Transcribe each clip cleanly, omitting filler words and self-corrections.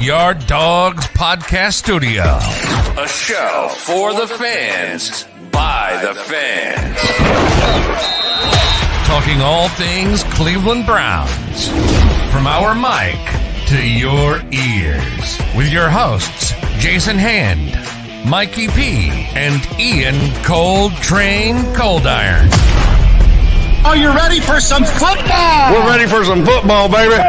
Yard Dawgs Podcast Studio. A show for the fans, by the fans. Talking all things Cleveland Browns. From our mic to your ears. With your hosts, Jason Hand, Mikey P, and Ian Cold Train Coldiron. Are you ready for some football? We're ready for some football, baby.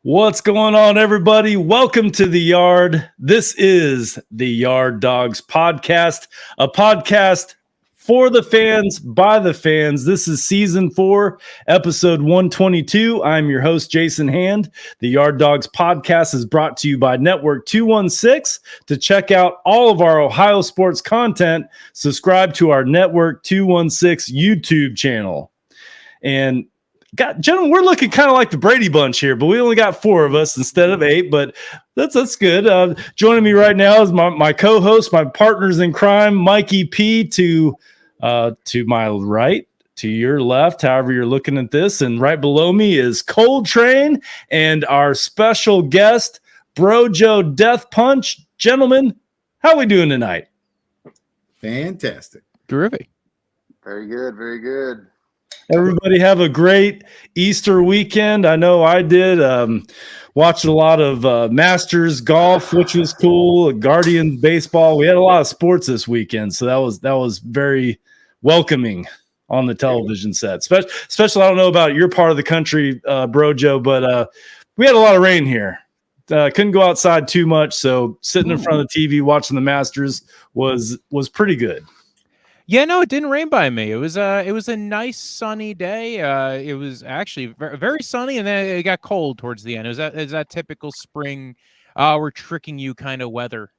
What's going on, everybody? Welcome to the Yard. This is the Yard Dawgs Podcast, a podcast for the fans, by the fans. This is season 4, episode 122. I'm your host, Jason Hand. The Yard Dawgs Podcast is brought to you by Network 216. To check out all of our Ohio sports content, subscribe to our Network 216 YouTube channel. And gentlemen, we're looking kind of like the Brady Bunch here, but we only got 4 of us instead of 8, but that's good. Joining me right now is my co-host, my partners in crime, Mikey P, to my right, to your left, however you're looking at this, and right below me is Cold Train and our special guest, Brojo Deathpunch. Gentlemen, how are we doing tonight? Fantastic. Groovy. Very good, very good. Everybody have a great Easter weekend. I know I did. Watched a lot of Masters golf, which was cool. Guardians baseball. We had a lot of sports this weekend, so that was very welcoming on the television set. Especially, I don't know about your part of the country, Brojo, but we had a lot of rain here. Couldn't go outside too much, so sitting in front of the TV watching the Masters was pretty good. Yeah, no, it didn't rain by me. It was a nice sunny day. It was actually very, very sunny, and then it got cold towards the end. It was that typical spring, we're tricking you kind of weather.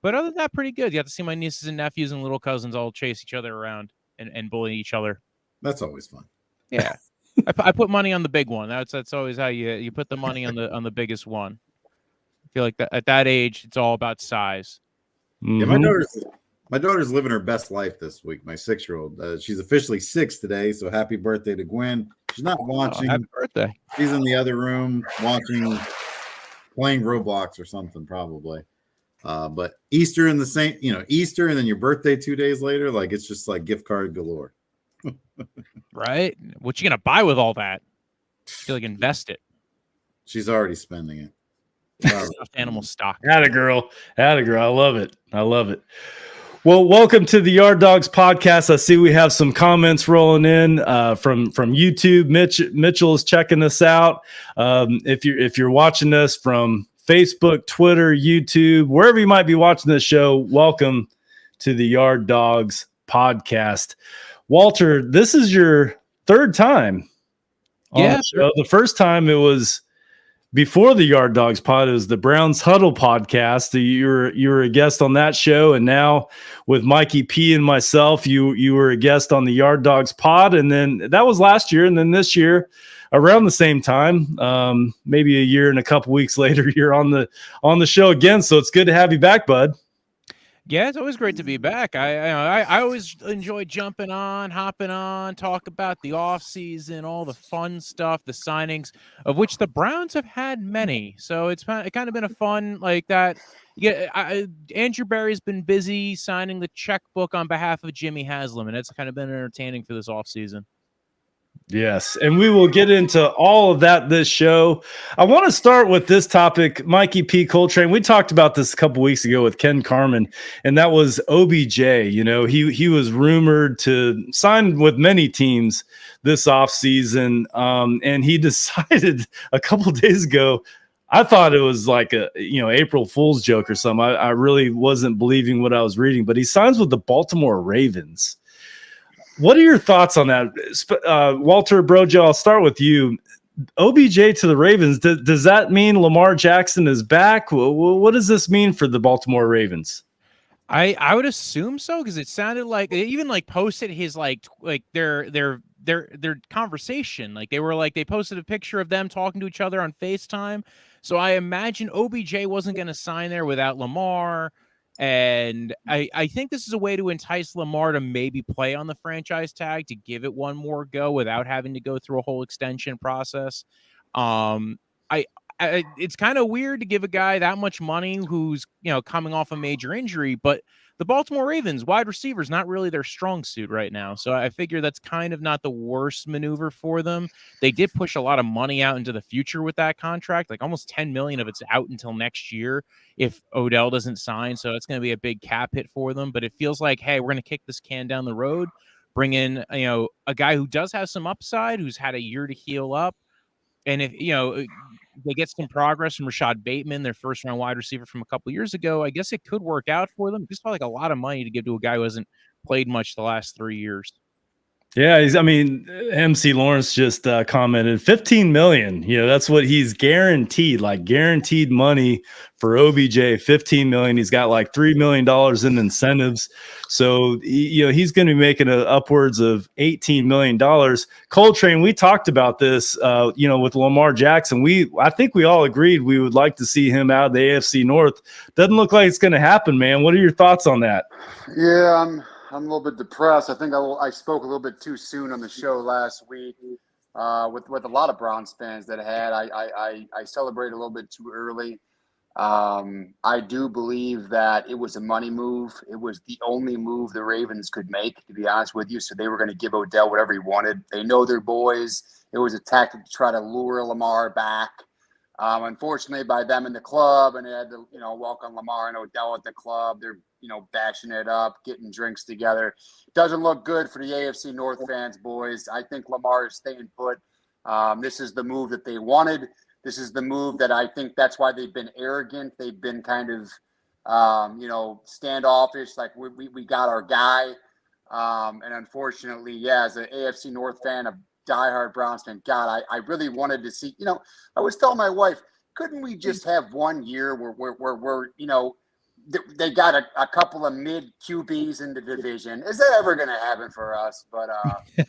But other than that, pretty good. You got to see my nieces and nephews and little cousins all chase each other around and bully each other. That's always fun. Yeah, I put money on the big one. That's always how you put the money on the biggest one. I feel like that at that age, it's all about size. Yeah, my daughter's living her best life this week. My 6-year-old. She's officially 6 today, so happy birthday to Gwen. She's not watching. Happy birthday. She's in the other room watching, playing Roblox or something probably. But Easter in the same, Easter and then your birthday 2 days later, like it's just like gift card galore. Right? What you gonna buy with all that? I feel like invest it. She's already spending it. Stuffed animal stock. Atta girl. I love it. Well, welcome to the Yard Dawgs Podcast. I see we have some comments rolling in from YouTube. Mitchell is checking us out. If you're watching us from Facebook, Twitter, YouTube, wherever you might be watching this show, welcome to the Yard Dawgs Podcast. Walter, this is your 3rd time on the show. The first time it was before the Yard Dawgs Pod. It was the Browns Huddle podcast. You were a guest on that show, and now with Mikey P and myself, you were a guest on the Yard Dawgs Pod, and then that was last year, and then this year, around the same time, maybe a year and a couple weeks later, you're on the show again. So it's good to have you back, bud. Yeah, it's always great to be back. I always enjoy hopping on, talk about the off season, all the fun stuff, the signings, of which the Browns have had many. So it's kind of been a fun like that. Yeah, Andrew Berry's been busy signing the checkbook on behalf of Jimmy Haslam, and it's kind of been entertaining for this off season. Yes, and we will get into all of that this show. I want to start with this topic, Mikey P. Coltrane. We talked about this a couple weeks ago with Ken Carman, and that was OBJ. He was rumored to sign with many teams this offseason, and he decided a couple days ago. I thought it was like a April Fool's joke or something. I really wasn't believing what I was reading, but he signs with the Baltimore Ravens. What are your thoughts on that? Walter, Brojo, I'll start with you. OBJ to the Ravens, does that mean Lamar Jackson is back? What does this mean for the Baltimore Ravens? I would assume so, because it sounded like they even posted his their conversation. They posted a picture of them talking to each other on FaceTime. So I imagine OBJ wasn't going to sign there without Lamar. And I think this is a way to entice Lamar to maybe play on the franchise tag, to give it one more go without having to go through a whole extension process. It's kind of weird to give a guy that much money who's, coming off a major injury, but the Baltimore Ravens wide receiver is not really their strong suit right now. So I figure that's kind of not the worst maneuver for them. They did push a lot of money out into the future with that contract, like almost $10 million of it's out until next year if Odell doesn't sign. So it's going to be a big cap hit for them, but it feels like, hey, we're going to kick this can down the road, bring in, a guy who does have some upside, who's had a year to heal up. And if, they get some progress from Rashad Bateman, their first-round wide receiver from a couple years ago, I guess it could work out for them. Just felt like a lot of money to give to a guy who hasn't played much the last 3 years. Yeah, MC Lawrence just commented 15 million. That's what he's guaranteed, like guaranteed money for OBJ, 15 million. He's got like $3 million in incentives. So, he's going to be making upwards of $18 million. Coltrane, we talked about this, with Lamar Jackson. I think we all agreed we would like to see him out of the AFC North. Doesn't look like it's going to happen, man. What are your thoughts on that? Yeah, I'm a little bit depressed. I think I spoke a little bit too soon on the show last week with a lot of Browns fans that I celebrated a little bit too early. I do believe that it was a money move. It was the only move the Ravens could make, to be honest with you. So they were going to give Odell whatever he wanted. They know their boys. It was a tactic to try to lure Lamar back. Unfortunately, by them in the club, and they had to, welcome Lamar and Odell at the club. They're, bashing it up, getting drinks together. Doesn't look good for the AFC North fans, boys. I think Lamar is staying put. This is the move that they wanted. This is the move that I think that's why they've been arrogant. They've been kind of, standoffish, like we got our guy. And unfortunately, as an AFC North fan, a diehard Browns fan, God, I really wanted to see, I was telling my wife, couldn't we just have 1 year where they got a couple of mid QBs in the division? Is that ever going to happen for us? But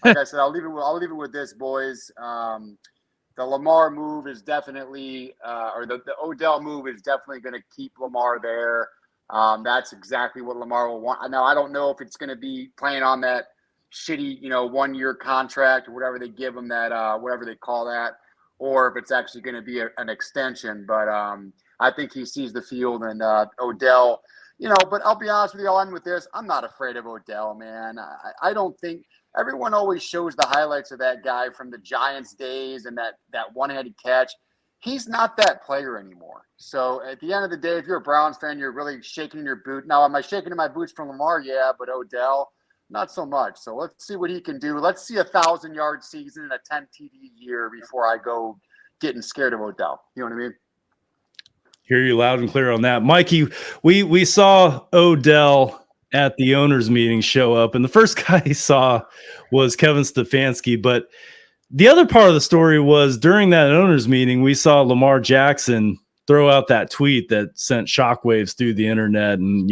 like I said, I'll leave it with this, boys. The Lamar move is definitely, or the Odell move is definitely going to keep Lamar there. That's exactly what Lamar will want. Now, I don't know if it's going to be playing on that shitty, 1 year contract or whatever they give him, that whatever they call that, or if it's actually going to be an extension. But I think he sees the field, and Odell, but I'll be honest with you, I'll end with this. I'm not afraid of Odell, man. I don't think everyone always shows the highlights of that guy from the Giants days and that one-handed catch. He's not that player anymore. So at the end of the day, if you're a Browns fan, you're really shaking your boot. Now, am I shaking in my boots from Lamar? Yeah, but Odell, not so much. So let's see what he can do. Let's see a 1,000-yard season and a 10 TD year before I go getting scared of Odell. You know what I mean? Hear you loud and clear on that. Mikey, we saw Odell at the owners meeting show up, and the first guy he saw was Kevin Stefanski. But the other part of the story was during that owners meeting, we saw Lamar Jackson throw out that tweet that sent shockwaves through the internet, and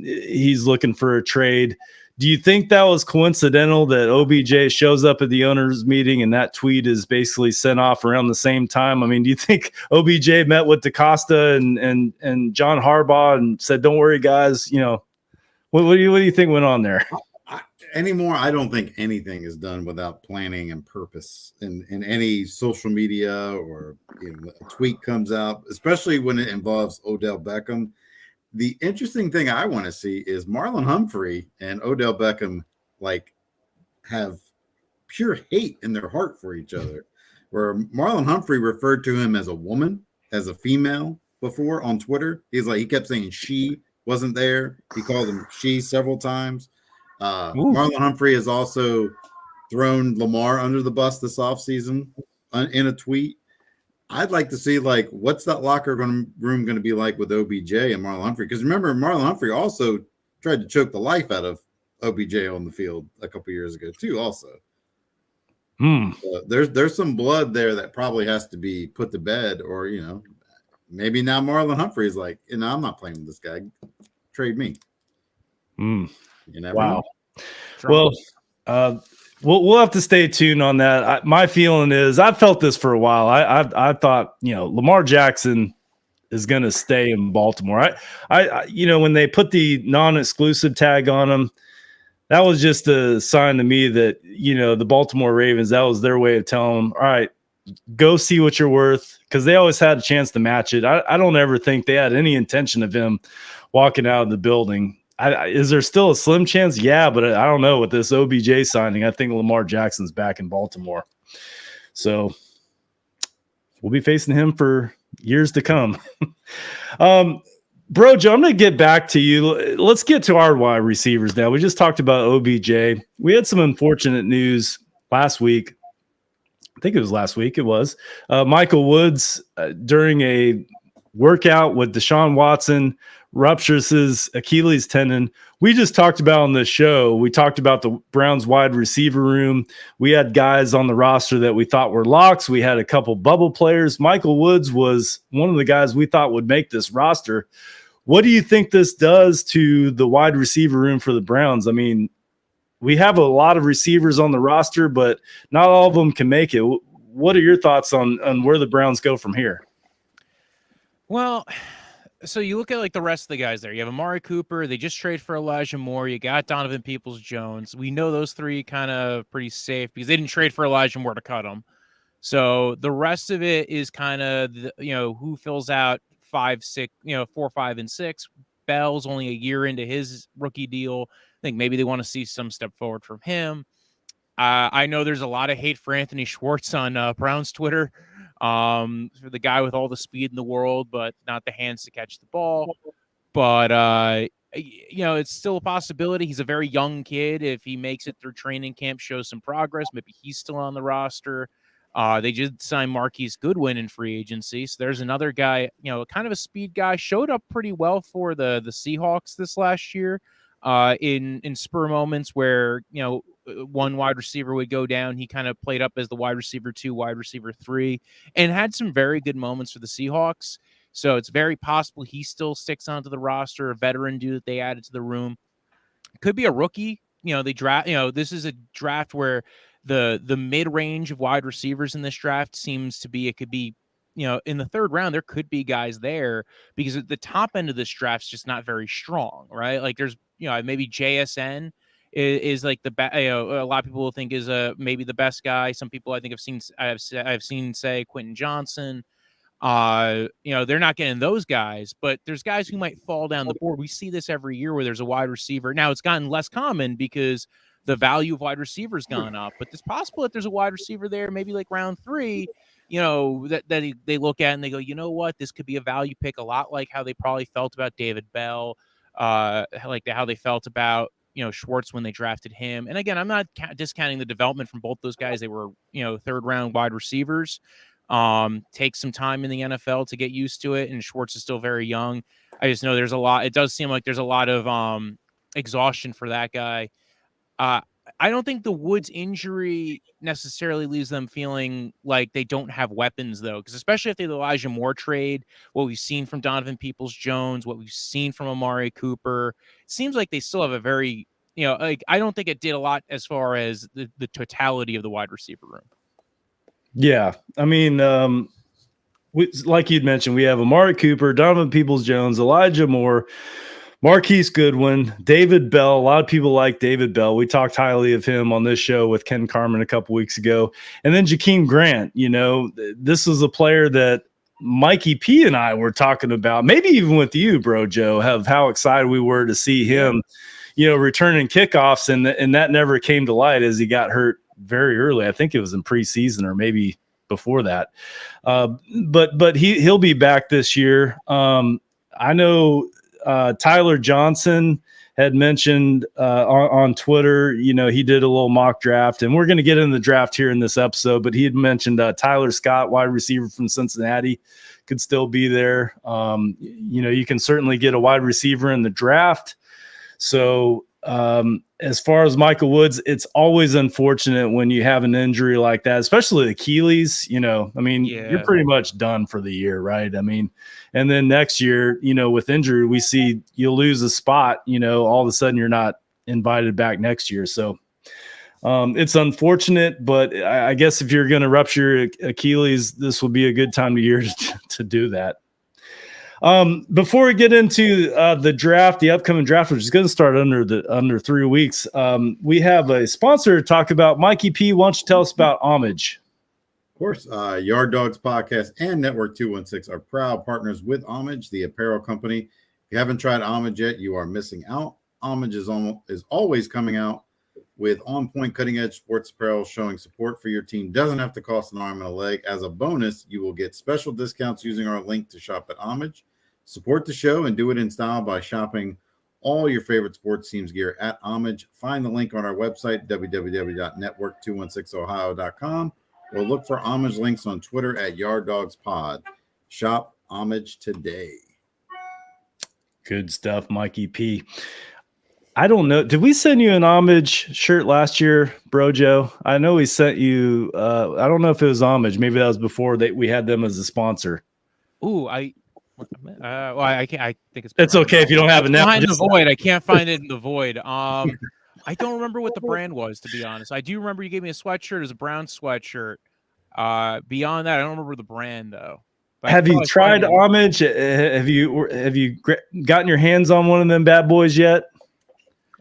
he's looking for a trade. Do you think that was coincidental that OBJ shows up at the owners meeting and that tweet is basically sent off around the same time? I mean, do you think OBJ met with DaCosta and John Harbaugh and said, "Don't worry, guys"? What do you think went on there? Anymore, I don't think anything is done without planning and purpose. In any social media or a tweet comes out, especially when it involves Odell Beckham. The interesting thing I want to see is Marlon Humphrey and Odell Beckham have pure hate in their heart for each other. Where Marlon Humphrey referred to him as a woman, as a female before on Twitter. He kept saying she wasn't there. He called him she several times. Marlon Humphrey has also thrown Lamar under the bus this offseason in a tweet. I'd like to see what's that locker room going to be like with OBJ and Marlon Humphrey? Because remember, Marlon Humphrey also tried to choke the life out of OBJ on the field a couple years ago too. Also, so there's some blood there that probably has to be put to bed, or maybe now Marlon Humphrey is like, I'm not playing with this guy. Trade me. You never know. Well, we'll have to stay tuned on that. My feeling is I've felt this for a while. I thought, Lamar Jackson is going to stay in Baltimore. I, when they put the non-exclusive tag on him, that was just a sign to me that, the Baltimore Ravens, that was their way of telling them, all right, go see what you're worth, because they always had a chance to match it. I don't ever think they had any intention of him walking out of the building. Is there still a slim chance? Yeah, but I don't know. With this OBJ signing, I think Lamar Jackson's back in Baltimore. So we'll be facing him for years to come. Brojo, I'm going to get back to you. Let's get to our wide receivers now. We just talked about OBJ. We had some unfortunate news last week. I think it was last week. It was Michael Woods during a workout with Deshaun Watson ruptures his Achilles tendon. We just talked about on the show. We talked about the Browns wide receiver room. We had guys on the roster that we thought were locks. We had a couple bubble players. Michael Woods was one of the guys we thought would make this roster. What do you think this does to the wide receiver room for the Browns? I mean, we have a lot of receivers on the roster, but not all of them can make it. What are your thoughts on where the Browns go from here? Well, so you look at like the rest of the guys there. You have Amari Cooper. They just traded for Elijah Moore. You got Donovan Peoples-Jones. We know those three kind of pretty safe because they didn't trade for Elijah Moore to cut them. So the rest of it is kind of, who fills out 5, 6, 4, 5, and 6. Bell's only a year into his rookie deal. I think maybe they want to see some step forward from him. I know there's a lot of hate for Anthony Schwartz on Browns Twitter. For the guy with all the speed in the world, but not the hands to catch the ball. But, it's still a possibility. He's a very young kid. If he makes it through training camp, shows some progress, maybe he's still on the roster. They did sign Marquise Goodwin in free agency. So there's another guy, kind of a speed guy, showed up pretty well for the Seahawks this last year. In spur moments where, one wide receiver would go down, he kind of played up as the wide receiver 2, wide receiver 3, and had some very good moments for the Seahawks. So it's very possible he still sticks onto the roster, a veteran dude that they added to the room. Could be a rookie. They draft, this is a draft where the mid-range of wide receivers in this draft seems to be, it could be, in the third round, there could be guys there because at the top end of this draft is just not very strong, right? Like there's, maybe JSN is like a lot of people will think is maybe the best guy. Some people I think I've seen say Quentin Johnson. They're not getting those guys, but there's guys who might fall down the board. We see this every year where there's a wide receiver. Now it's gotten less common because the value of wide receivers gone up, but it's possible that there's a wide receiver there, maybe like round 3, that they look at and they go, you know what, this could be a value pick, a lot like how they probably felt about David Bell, like how they felt about, Schwartz when they drafted him. And again, I'm not discounting the development from both those guys. They were, third round wide receivers. Take some time in the NFL to get used to it. And Schwartz is still very young. I just know there's a lot. It does seem like there's a lot of exhaustion for that guy. I don't think the Woods injury necessarily leaves them feeling like they don't have weapons, though, because especially if the Elijah Moore trade, what we've seen from Donovan Peoples-Jones, what we've seen from Amari Cooper, it seems like they still have a very, I don't think it did a lot as far as the totality of the wide receiver room. Yeah. I mean, like you'd mentioned, we have Amari Cooper, Donovan Peoples-Jones, Elijah Moore, Marquise Goodwin, David Bell. A lot of people like David Bell. We talked highly of him on this show with Ken Carman a couple weeks ago. And then Jakeem Grant, this was a player that Mikey P and I were talking about, maybe even with you, Brojo, of how excited we were to see him, returning kickoffs. And that never came to light as he got hurt very early. I think it was in preseason or maybe before that. But he'll be back this year. I know Tyler Johnson had mentioned on Twitter, he did a little mock draft, and we're going to get into the draft here in this episode, but he had mentioned Tyler Scott, wide receiver from Cincinnati, could still be there. You can certainly get a wide receiver in the draft. So as far as Michael Woods, it's always unfortunate when you have an injury like that, especially Achilles. You're pretty much done for the year, right? And then next year, with injury, we see you'll lose a spot, all of a sudden you're not invited back next year. So it's unfortunate, but I guess if you're going to rupture Achilles, this will be a good time of year to do that. Before we get into the draft, the upcoming draft, which is going to start under 3 weeks, we have a sponsor to talk about. Mikey P, why don't you tell us about Homage? Of course, Yard Dawgs Podcast and Network 216 are proud partners with Homage, the apparel company. If you haven't tried Homage yet, you are missing out. Homage is always coming out with on-point cutting-edge sports apparel showing support for your team. Doesn't have to cost an arm and a leg. As a bonus, you will get special discounts using our link to shop at Homage. Support the show and do it in style by shopping all your favorite sports teams gear at Homage. Find the link on our website, www.network216ohio.com, or look for Homage links on Twitter at Yard Dawgs Pod. Shop Homage today. Good stuff, Mikey P. I don't know. Did we send you an Homage shirt last year, Brojo? I know we sent you. I don't know if it was Homage. Maybe that was before we had them as a sponsor. Ooh, I can't. I think it's okay if you don't have it now. Behind the void. I can't find it in the void. I don't remember what the brand was, to be honest. I do remember you gave me a sweatshirt. It was a brown sweatshirt. Beyond that, I don't remember the brand though. But have you tried Homage? Have you gotten your hands on one of them bad boys yet?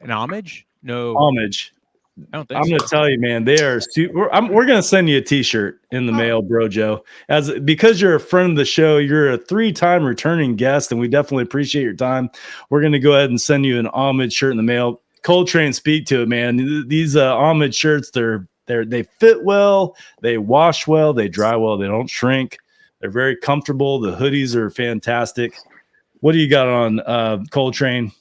An Homage? No. Homage. I don't think I'm going to tell you, man, they are super. We're going to send you a t-shirt in the mail, Brojo. Because you're a friend of the show, you're a 3-time returning guest, and we definitely appreciate your time. We're going to go ahead and send you an Homage shirt in the mail. Coltrane, speak to it, man. These Homage shirts, they fit well, they wash well, they dry well, they don't shrink. They're very comfortable. The hoodies are fantastic. What do you got on, Coltrane?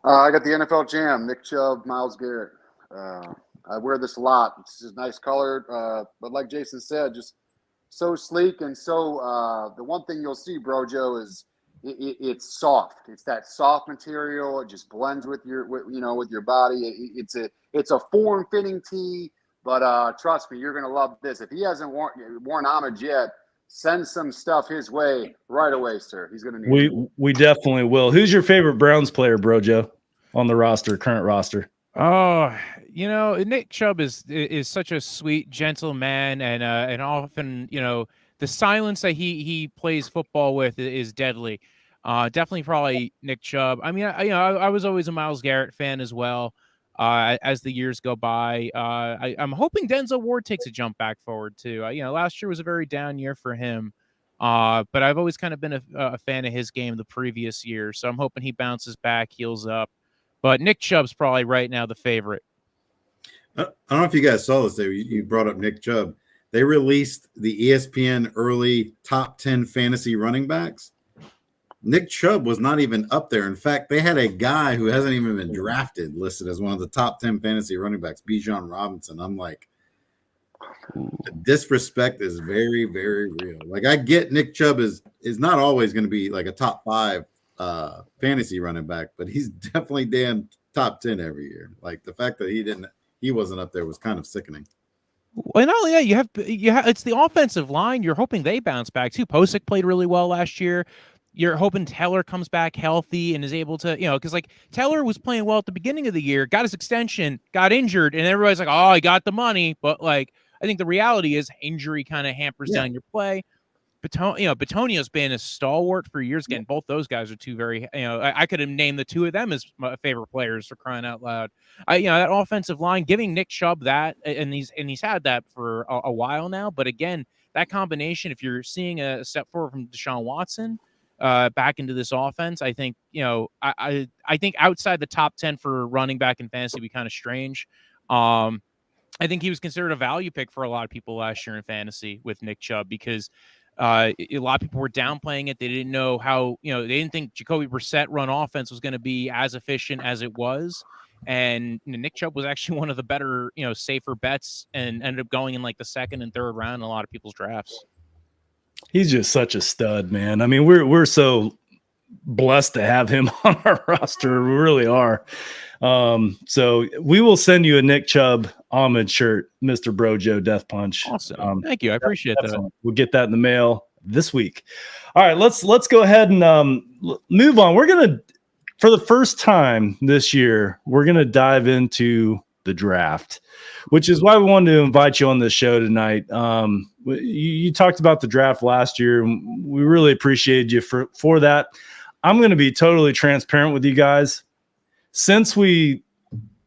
I got the NFL Jam, Nick Chubb, Myles Garrett. I wear this a lot. It's just nice color, but like Jason said, just so sleek and so. The one thing you'll see, Brojo, is it's soft. It's that soft material. It just blends with your body. It's a form-fitting tee, but trust me, you're gonna love this. If he hasn't worn Homage yet, send some stuff his way right away, sir. He's gonna need it. We definitely will. Who's your favorite Browns player, Brojo, on the current roster? Oh, Nick Chubb is such a sweet, gentle man, and often, the silence that he plays football with is deadly. Definitely, probably Nick Chubb. I mean, I was always a Myles Garrett fan as well. As the years go by, I'm hoping Denzel Ward takes a jump back forward too. Last year was a very down year for him, but I've always kind of been a fan of his game the previous year, so I'm hoping he bounces back, heals up. But Nick Chubb's probably right now the favorite. I don't know if you guys saw this. You brought up Nick Chubb. They released the ESPN early top 10 fantasy running backs. Nick Chubb was not even up there. In fact, they had a guy who hasn't even been drafted listed as one of the top 10 fantasy running backs, Bijan Robinson. I'm like, the disrespect is very, very real. Like, I get Nick Chubb is not always going to be like a top 5 fantasy running back, but he's definitely damn top 10 every year. Like, the fact that he wasn't up there was kind of sickening. Well, not only that, you have it's the offensive line. You're hoping they bounce back too. Posick played really well last year. You're hoping Teller comes back healthy and is able to, because like Teller was playing well at the beginning of the year, got his extension, got injured, and everybody's like, oh, he got the money. But like, I think the reality is injury kind of hampers down your play. Batonio's been a stalwart for years. Again, both those guys are two very, I could have named the two of them as my favorite players, for crying out loud. That offensive line, giving Nick Chubb that, and he's had that for a while now. But again, that combination, if you're seeing a step forward from Deshaun Watson back into this offense, I think, I think outside the top 10 for running back in fantasy would be kind of strange. I think he was considered a value pick for a lot of people last year in fantasy with Nick Chubb because a lot of people were downplaying it. They didn't know how, they didn't think Jacoby Brissett run offense was going to be as efficient as it was. And Nick Chubb was actually one of the better, safer bets and ended up going in like the second and third round in a lot of people's drafts. He's just such a stud, man. I mean, we're so blessed to have him on our roster. We really are. So we will send you a Nick Chubb Homage shirt, Mr. Brojo Deathpunch. Awesome. Thank you. I appreciate that. We'll get that in the mail this week. All right, let's go ahead and move on. We're going to, for the first time this year, we're going to dive into the draft, which is why we wanted to invite you on this show tonight. You talked about the draft last year, and we really appreciated you for that. I'm going to be totally transparent with you guys. Since we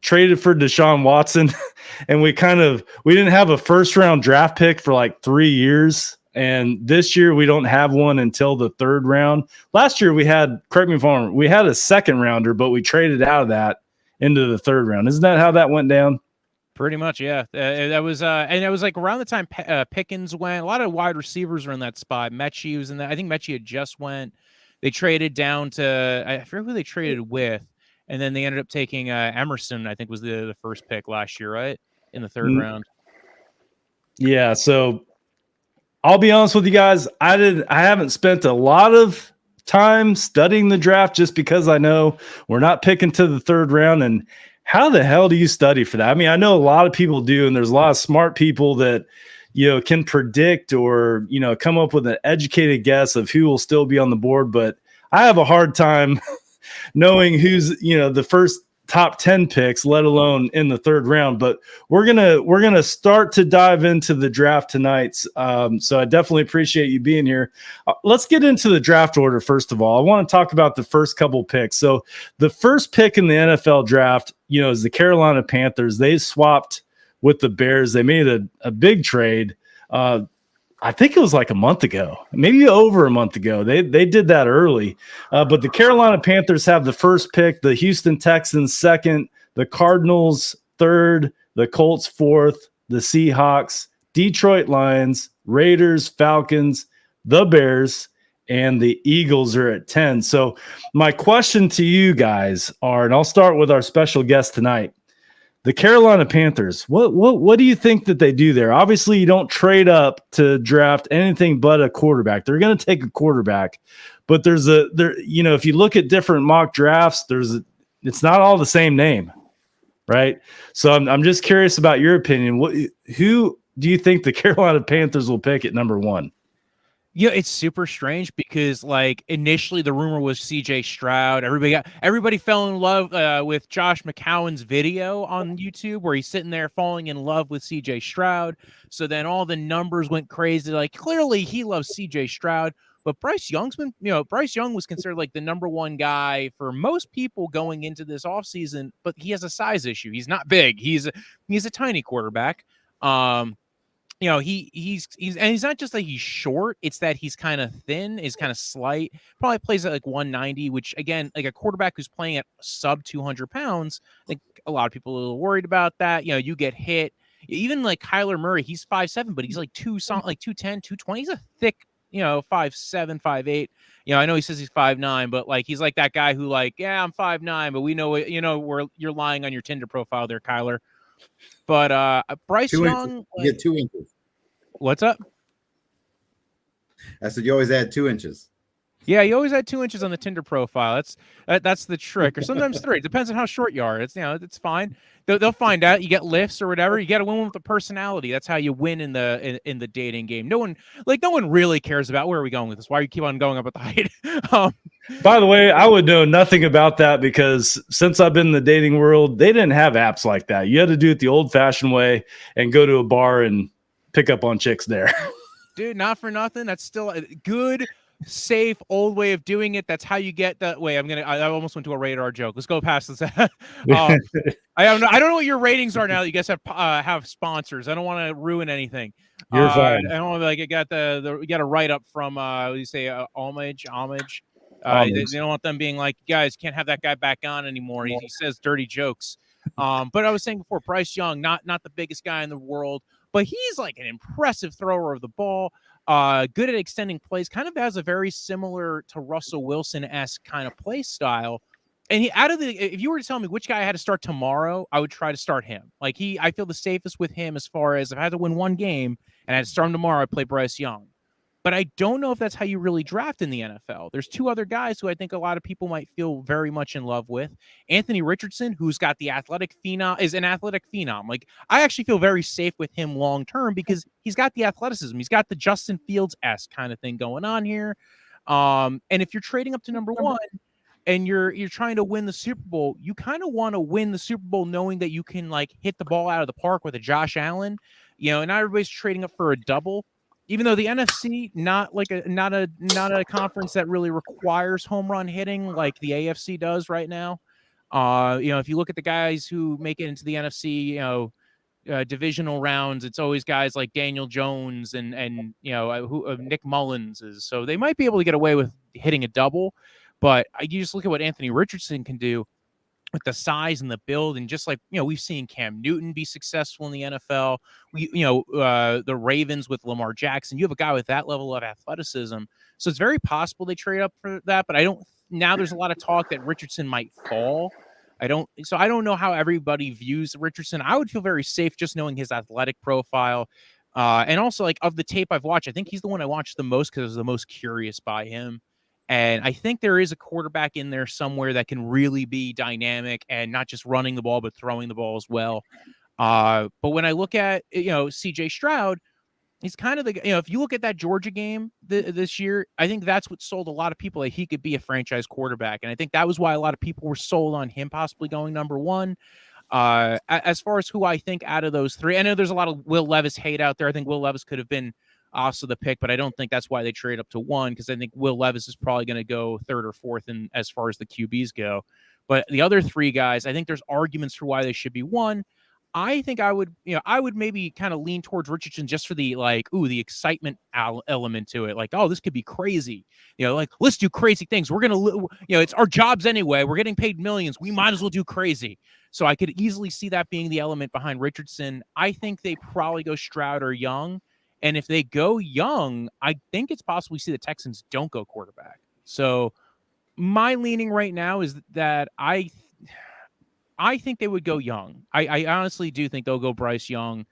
traded for Deshaun Watson and we didn't have a first round draft pick for like 3 years. And this year we don't have one until the third round. Last year we had, correct me if I'm wrong, we had a second rounder, but we traded out of that into the third round. Isn't that how that went down? Pretty much, yeah. That was and it was like around the time Pickens went. A lot of wide receivers were in that spot. Mechie was in that. I think Mechie had just went. They traded down to, I forget who they traded with, and then they ended up taking Emerson. I think was the first pick last year, right, in the third round. Yeah. So I'll be honest with you guys. I haven't spent a lot of time studying the draft just because I know we're not picking to the third round. And how the hell do you study for that? I mean, I know a lot of people do, and there's a lot of smart people that, can predict or, come up with an educated guess of who will still be on the board. But I have a hard time knowing who's, the first top 10 picks, let alone in the third round. But we're gonna start to dive into the draft tonight. So I definitely appreciate you being here. Let's get into the draft order first of all. I want to talk about the first couple picks. So the first pick in the NFL draft, is the Carolina Panthers. They swapped with the Bears. They made a big trade. I think it was like a month ago, maybe over a month ago. They did that early. But the Carolina Panthers have the first pick, the Houston Texans second, the Cardinals third, the Colts fourth, the Seahawks, Detroit Lions, Raiders, Falcons, the Bears, and the Eagles are at 10. So my question to you guys are, and I'll start with our special guest tonight, the Carolina Panthers, what do you think that they do there? Obviously, you don't trade up to draft anything but a quarterback. They're going to take a quarterback, but if you look at different mock drafts, it's not all the same name, right? So I'm just curious about your opinion. Who do you think the Carolina Panthers will pick at number one? Yeah, it's super strange because initially the rumor was CJ Stroud. Everybody fell in love with Josh McCown's video on YouTube where he's sitting there falling in love with CJ Stroud. So then all the numbers went crazy. Clearly he loves CJ Stroud, but Bryce Young was considered the number one guy for most people going into this offseason, but he has a size issue. He's not big. He's a tiny quarterback. He's not just that he's short, it's that he's kind of thin, is kind of slight, probably plays at 190, which again, a quarterback who's playing at sub 200 pounds, I think a lot of people are a little worried about that. You get hit. Even Kyler Murray, he's 5'7", but he's 210, 220. He's a thick, 5'7", 5'8". I know he says he's 5'9", but he's that guy who yeah, I'm 5'9", but we know where you're lying on your Tinder profile there, Kyler. But Bryce Young, you get 2 inches. What's up? I said you always add 2 inches. Yeah, you always add 2 inches on the Tinder profile. That's the trick, or sometimes 3. It depends on how short you are. It's fine. They'll find out. You get lifts or whatever. You got to win with the personality. That's how you win in the dating game. No one really cares about where are we going with this. Why do you keep on going up with the height? By the way, I would know nothing about that because since I've been in the dating world, they didn't have apps like that. You had to do it the old-fashioned way and go to a bar and pick up on chicks there. Dude, not for nothing. That's still a good, safe, old way of doing it. That's how you get that way. I almost went to a radar joke. Let's go past this. I don't know what your ratings are now that you guys have sponsors. I don't want to ruin anything. You're fine. I don't want to you got a write up from what do you say, homage. They don't want them being guys can't have that guy back on anymore. He says dirty jokes. But I was saying before, Bryce Young, not the biggest guy in the world, but he's an impressive thrower of the ball. Good at extending plays, kind of has a very similar to Russell Wilson-esque kind of play style. And if you were to tell me which guy I had to start tomorrow, I would try to start him. I feel the safest with him as far as if I had to win one game and I had to start him tomorrow, I'd play Bryce Young. But I don't know if that's how you really draft in the NFL. There's 2 other guys who I think a lot of people might feel very much in love with. Anthony Richardson, who's got the athletic phenom, is an athletic phenom. I actually feel very safe with him long term because he's got the athleticism. He's got the Justin Fields-esque kind of thing going on here. And if you're trading up to number 1, and you're trying to win the Super Bowl, you kind of want to win the Super Bowl knowing that you can like hit the ball out of the park with a Josh Allen, and not everybody's trading up for a double. Even though the NFC not a conference that really requires home run hitting like the AFC does right now. If you look at the guys who make it into the NFC, divisional rounds, it's always guys like Daniel Jones and Nick Mullins is. So they might be able to get away with hitting a double, but you just look at what Anthony Richardson can do with the size and the build, and just like we've seen Cam Newton be successful in the NFL. The Ravens with Lamar Jackson. You have a guy with that level of athleticism, so it's very possible they trade up for that. But I don't. Now there's a lot of talk that Richardson might fall. I don't know how everybody views Richardson. I would feel very safe just knowing his athletic profile, and also like of the tape I've watched, I think he's the one I watched the most because I was the most curious by him. And I think there is a quarterback in there somewhere that can really be dynamic and not just running the ball, but throwing the ball as well. But when I look at, CJ Stroud, he's kind of the, if you look at that Georgia game this year, I think that's what sold a lot of people that he could be a franchise quarterback. And I think that was why a lot of people were sold on him possibly going number one. As far as who I think out of those three, I know there's a lot of Will Levis hate out there. I think Will Levis could have been also the pick, but I don't think that's why they trade up to one, because I think Will Levis is probably going to go third or fourth in as far as the QBs go. But the other three guys, I think there's arguments for why they should be one. I think I would maybe kind of lean towards Richardson just for the the excitement element to it. Like, oh, this could be crazy. Let's do crazy things. We're going to, it's our jobs anyway. We're getting paid millions. We might as well do crazy. So I could easily see that being the element behind Richardson. I think they probably go Stroud or Young. And if they go Young, I think it's possible we see the Texans don't go quarterback. So my leaning right now is that I think they would go Young. I honestly do think they'll go Bryce Young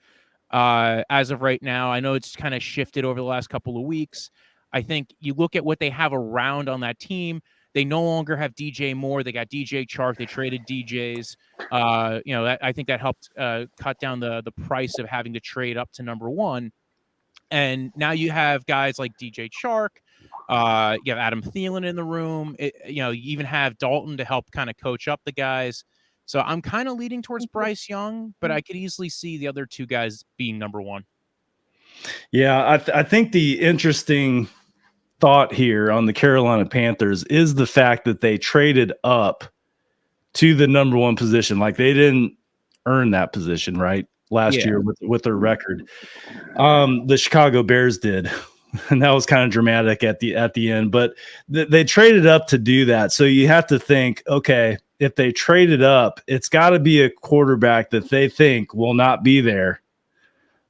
as of right now. I know it's kind of shifted over the last couple of weeks. I think you look at what they have around on that team. They no longer have DJ Moore. They got DJ Chark. They traded DJs. I think that helped cut down the price of having to trade up to number one. And now you have guys like DJ Chark. You have Adam Thielen in the room. You even have Dalton to help kind of coach up the guys. So I'm kind of leading towards Bryce Young, but I could easily see the other two guys being number one. Yeah, I think the interesting thought here on the Carolina Panthers is the fact that they traded up to the number one position. Like, they didn't earn that position, right? Last year with their record. The Chicago Bears did. And that was kind of dramatic at the end, but they traded up to do that. So you have to think, okay, if they traded up, it's got to be a quarterback that they think will not be there,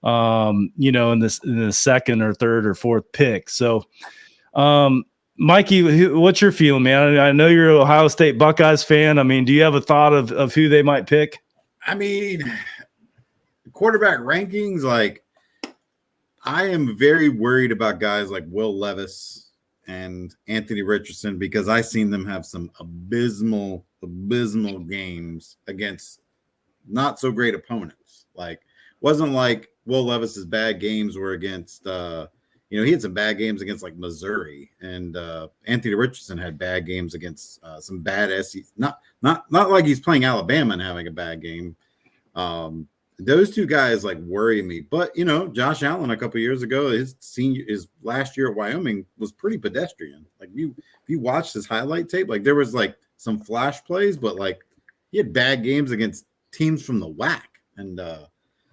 in the second or third or fourth pick. So, Mikey, what's your feeling, man? I know you're an Ohio State Buckeyes fan. I mean, do you have a thought of who they might pick? I mean, quarterback rankings, like, I am very worried about guys like Will Levis and Anthony Richardson, because I've seen them have some abysmal games against not so great opponents. Like, wasn't like Will Levis's bad games were against he had some bad games against like Missouri, and Anthony Richardson had bad games against some bad SEC. Not like he's playing Alabama and having a bad game. Those two guys like worry me. But Josh Allen a couple of years ago, his last year at Wyoming was pretty pedestrian. Like, if you watched his highlight tape, like there was like some flash plays, but like he had bad games against teams from the WAC. And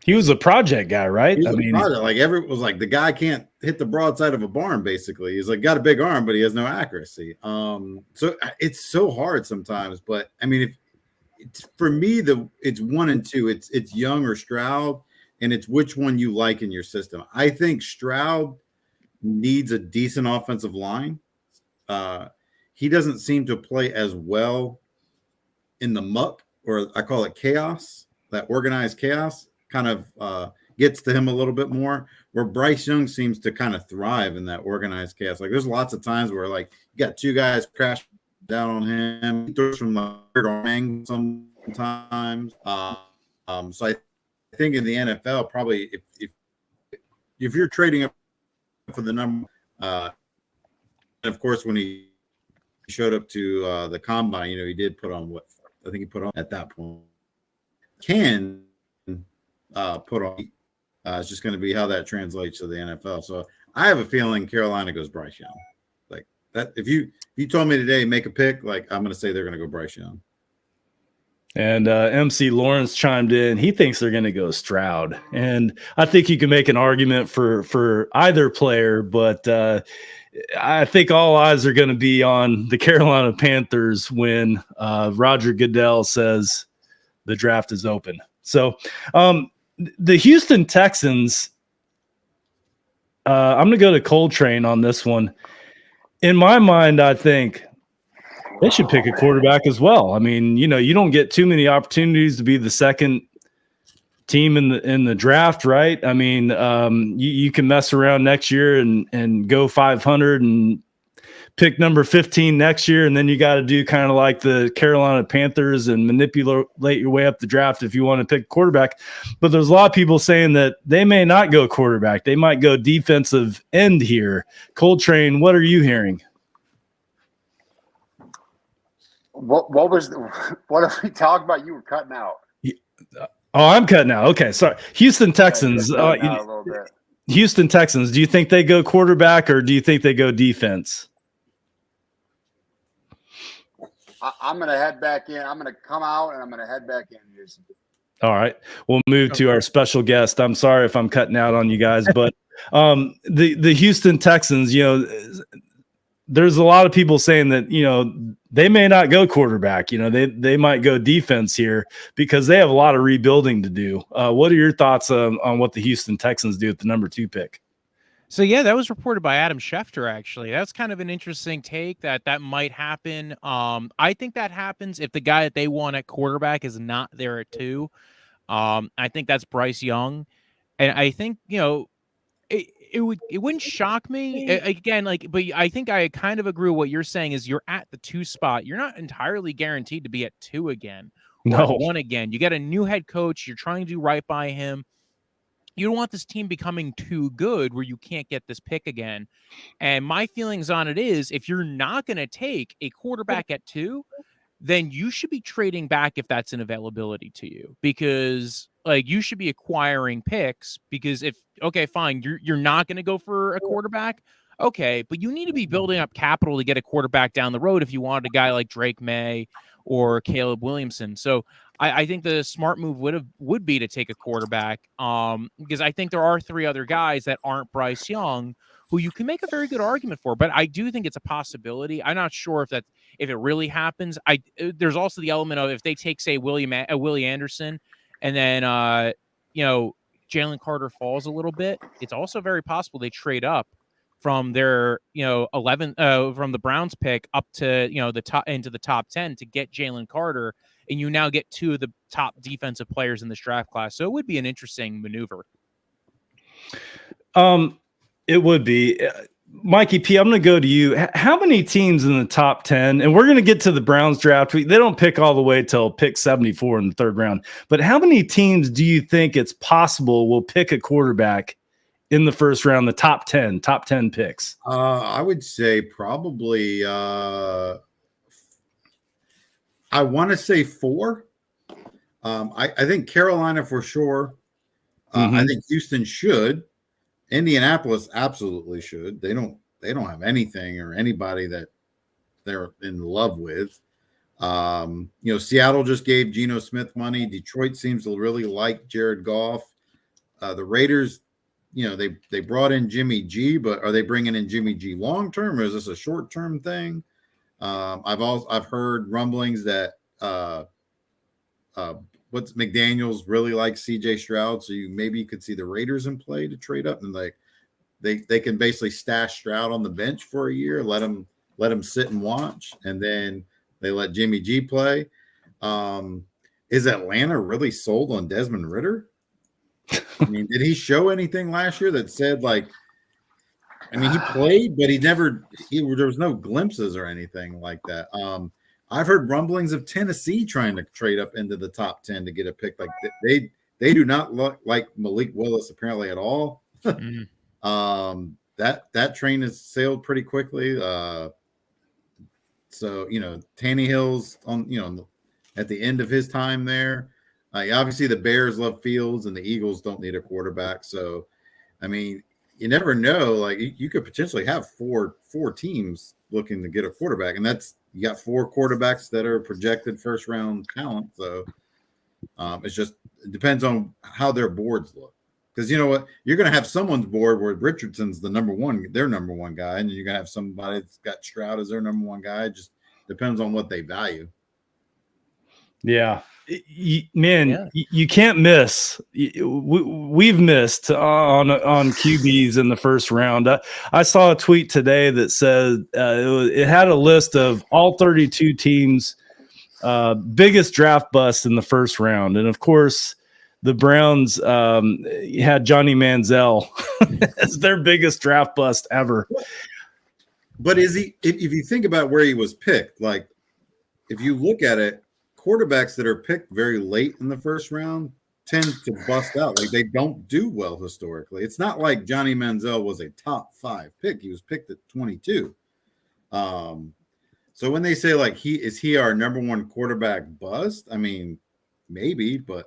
he was a project guy, right? Project. Like, was like the guy can't hit the broadside of a barn. Basically, he's like got a big arm, but he has no accuracy. So it's so hard sometimes. But I mean, for me, it's 1 and 2. It's Young or Stroud, and it's which one you like in your system. I think Stroud needs a decent offensive line. He doesn't seem to play as well in the muck, or I call it chaos. That organized chaos kind of gets to him a little bit more, where Bryce Young seems to kind of thrive in that organized chaos. Like, there's lots of times where like you got two guys crash down on him, he throws from the third angle sometimes. So I think in the NFL, probably if you're trading up for the number, and of course when he showed up to the combine. He did put on what I think he put on at that point. Can put on. It's just going to be how that translates to the NFL. So I have a feeling Carolina goes Bryce Young. Like that. If you told me today make a pick, like I'm going to say they're going to go Bryce Young. And MC Lawrence chimed in. He thinks they're going to go Stroud. And I think you can make an argument for either player, but I think all eyes are going to be on the Carolina Panthers when Roger Goodell says the draft is open. So the Houston Texans, I'm going to go to Coltrane on this one. In my mind, I think they should pick a quarterback as well. I mean, you don't get too many opportunities to be the second team in the draft, right? I mean, you can mess around next year and go 500 and pick number 15 next year, and then you got to do kind of like the Carolina Panthers and manipulate your way up the draft if you want to pick quarterback. But there's a lot of people saying that they may not go quarterback. They might go defensive end here. Coltrane, what are you hearing? What are we talking about? You were cutting out. Oh, I'm cutting out. Okay, sorry. Houston Texans. A little bit. Houston Texans. Do you think they go quarterback or do you think they go defense? I'm going to head back in. I'm going to come out and I'm going to head back in. All right. We'll move to our special guest. I'm sorry if I'm cutting out on you guys, but the Houston Texans, there's a lot of people saying that, they may not go quarterback. They might go defense here because they have a lot of rebuilding to do. What are your thoughts on what the Houston Texans do at the number 2 pick? So, yeah, that was reported by Adam Schefter, actually. That's kind of an interesting take that might happen. I think that happens if the guy that they want at quarterback is not there at 2. I think that's Bryce Young. And I think, it wouldn't shock me again, but I think I kind of agree with what you're saying is you're at the 2 spot. You're not entirely guaranteed to be at 2 again. Or at 1 again. You got a new head coach. You're trying to do right by him. You don't want this team becoming too good where you can't get this pick again. And my feelings on it is if you're not going to take a quarterback at 2, then you should be trading back if that's an availability to you, because you should be acquiring picks because fine, you're not going to go for a quarterback. Okay. But you need to be building up capital to get a quarterback down the road if you wanted a guy like Drake May or Caleb Williamson. So I think the smart move would be to take a quarterback because I think there are 3 other guys that aren't Bryce Young who you can make a very good argument for. But I do think it's a possibility. I'm not sure if it really happens. There's also the element of if they take, say, Willie Anderson and then Jalen Carter falls a little bit, it's also very possible they trade up from their 11 from the Browns pick up to the top into the top 10 to get Jalen Carter, and you now get 2 of the top defensive players in this draft class. So it would be an interesting maneuver. It would be. Mikey P, I'm going to go to you. How many teams in the top 10, and we're going to get to the Browns draft. They don't pick all the way till pick 74 in the 3rd round, but how many teams do you think it's possible will pick a quarterback in the 1st round, the top 10 picks? I would say probably I want to say 4. I think Carolina for sure. I think Houston should. Indianapolis absolutely should. They don't have anything or anybody that they're in love with. Seattle just gave Geno Smith money. Detroit seems to really like Jared Goff. The Raiders, they brought in Jimmy G, but are they bringing in Jimmy G long term or is this a short term thing? I've heard rumblings that McDaniels really likes CJ Stroud, so maybe you could see the Raiders in play to trade up and they can basically stash Stroud on the bench for a year, let him sit and watch, and then they let Jimmy G play. Is Atlanta really sold on Desmond Ridder? I mean, did he show anything last year that said he played, but there was no glimpses or anything like that. I've heard rumblings of Tennessee trying to trade up into the top 10 to get a pick. Like they do not look like Malik Willis apparently at all. That train has sailed pretty quickly. So, Tannehill's on, at the end of his time there. Obviously, the Bears love Fields and the Eagles don't need a quarterback. So, I mean, you never know. Like, you could potentially have four teams looking to get a quarterback. And you got 4 quarterbacks that are projected first round talent. So, it depends on how their boards look. Because you know what? You're going to have someone's board where Richardson's their number one guy. And you're going to have somebody that's got Stroud as their number one guy. It just depends on what they value. Yeah. You can't miss. We've missed on QBs in the first round. I saw a tweet today that said it had a list of all 32 teams' biggest draft busts in the first round, and of course, the Browns had Johnny Manziel as their biggest draft bust ever. But is he? If you think about where he was picked, like if you look at it. Quarterbacks that are picked very late in the first round tend to bust out. Like they don't do well historically. It's not like Johnny Manziel was a top 5 pick. He was picked at 22. So when they say like is he our number one quarterback bust? I mean, maybe, but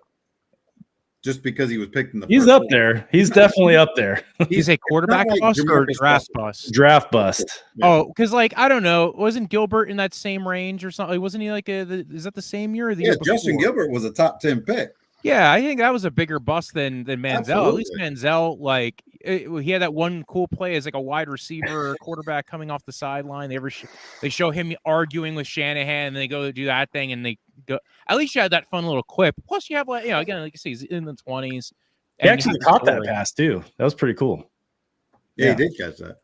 just because he was picked in the he's up there. He's definitely up there. He's a quarterback bust or draft bust? Draft bust. Yeah. Oh, because like I don't know, wasn't Gilbert in that same range or something? Wasn't he like is that the same year or the year before? Justin Gilbert was a top 10 pick. Yeah, I think that was a bigger bust than Manziel. Absolutely. At least Manziel, like he had that one cool play as like a wide receiver or quarterback coming off the sideline. They show him arguing with Shanahan, and they go to do that thing, and they go. At least you had that fun little clip. Plus, you have again, like you say, he's in the 20s. He actually caught that pass too. That was pretty cool. Yeah, he did catch that.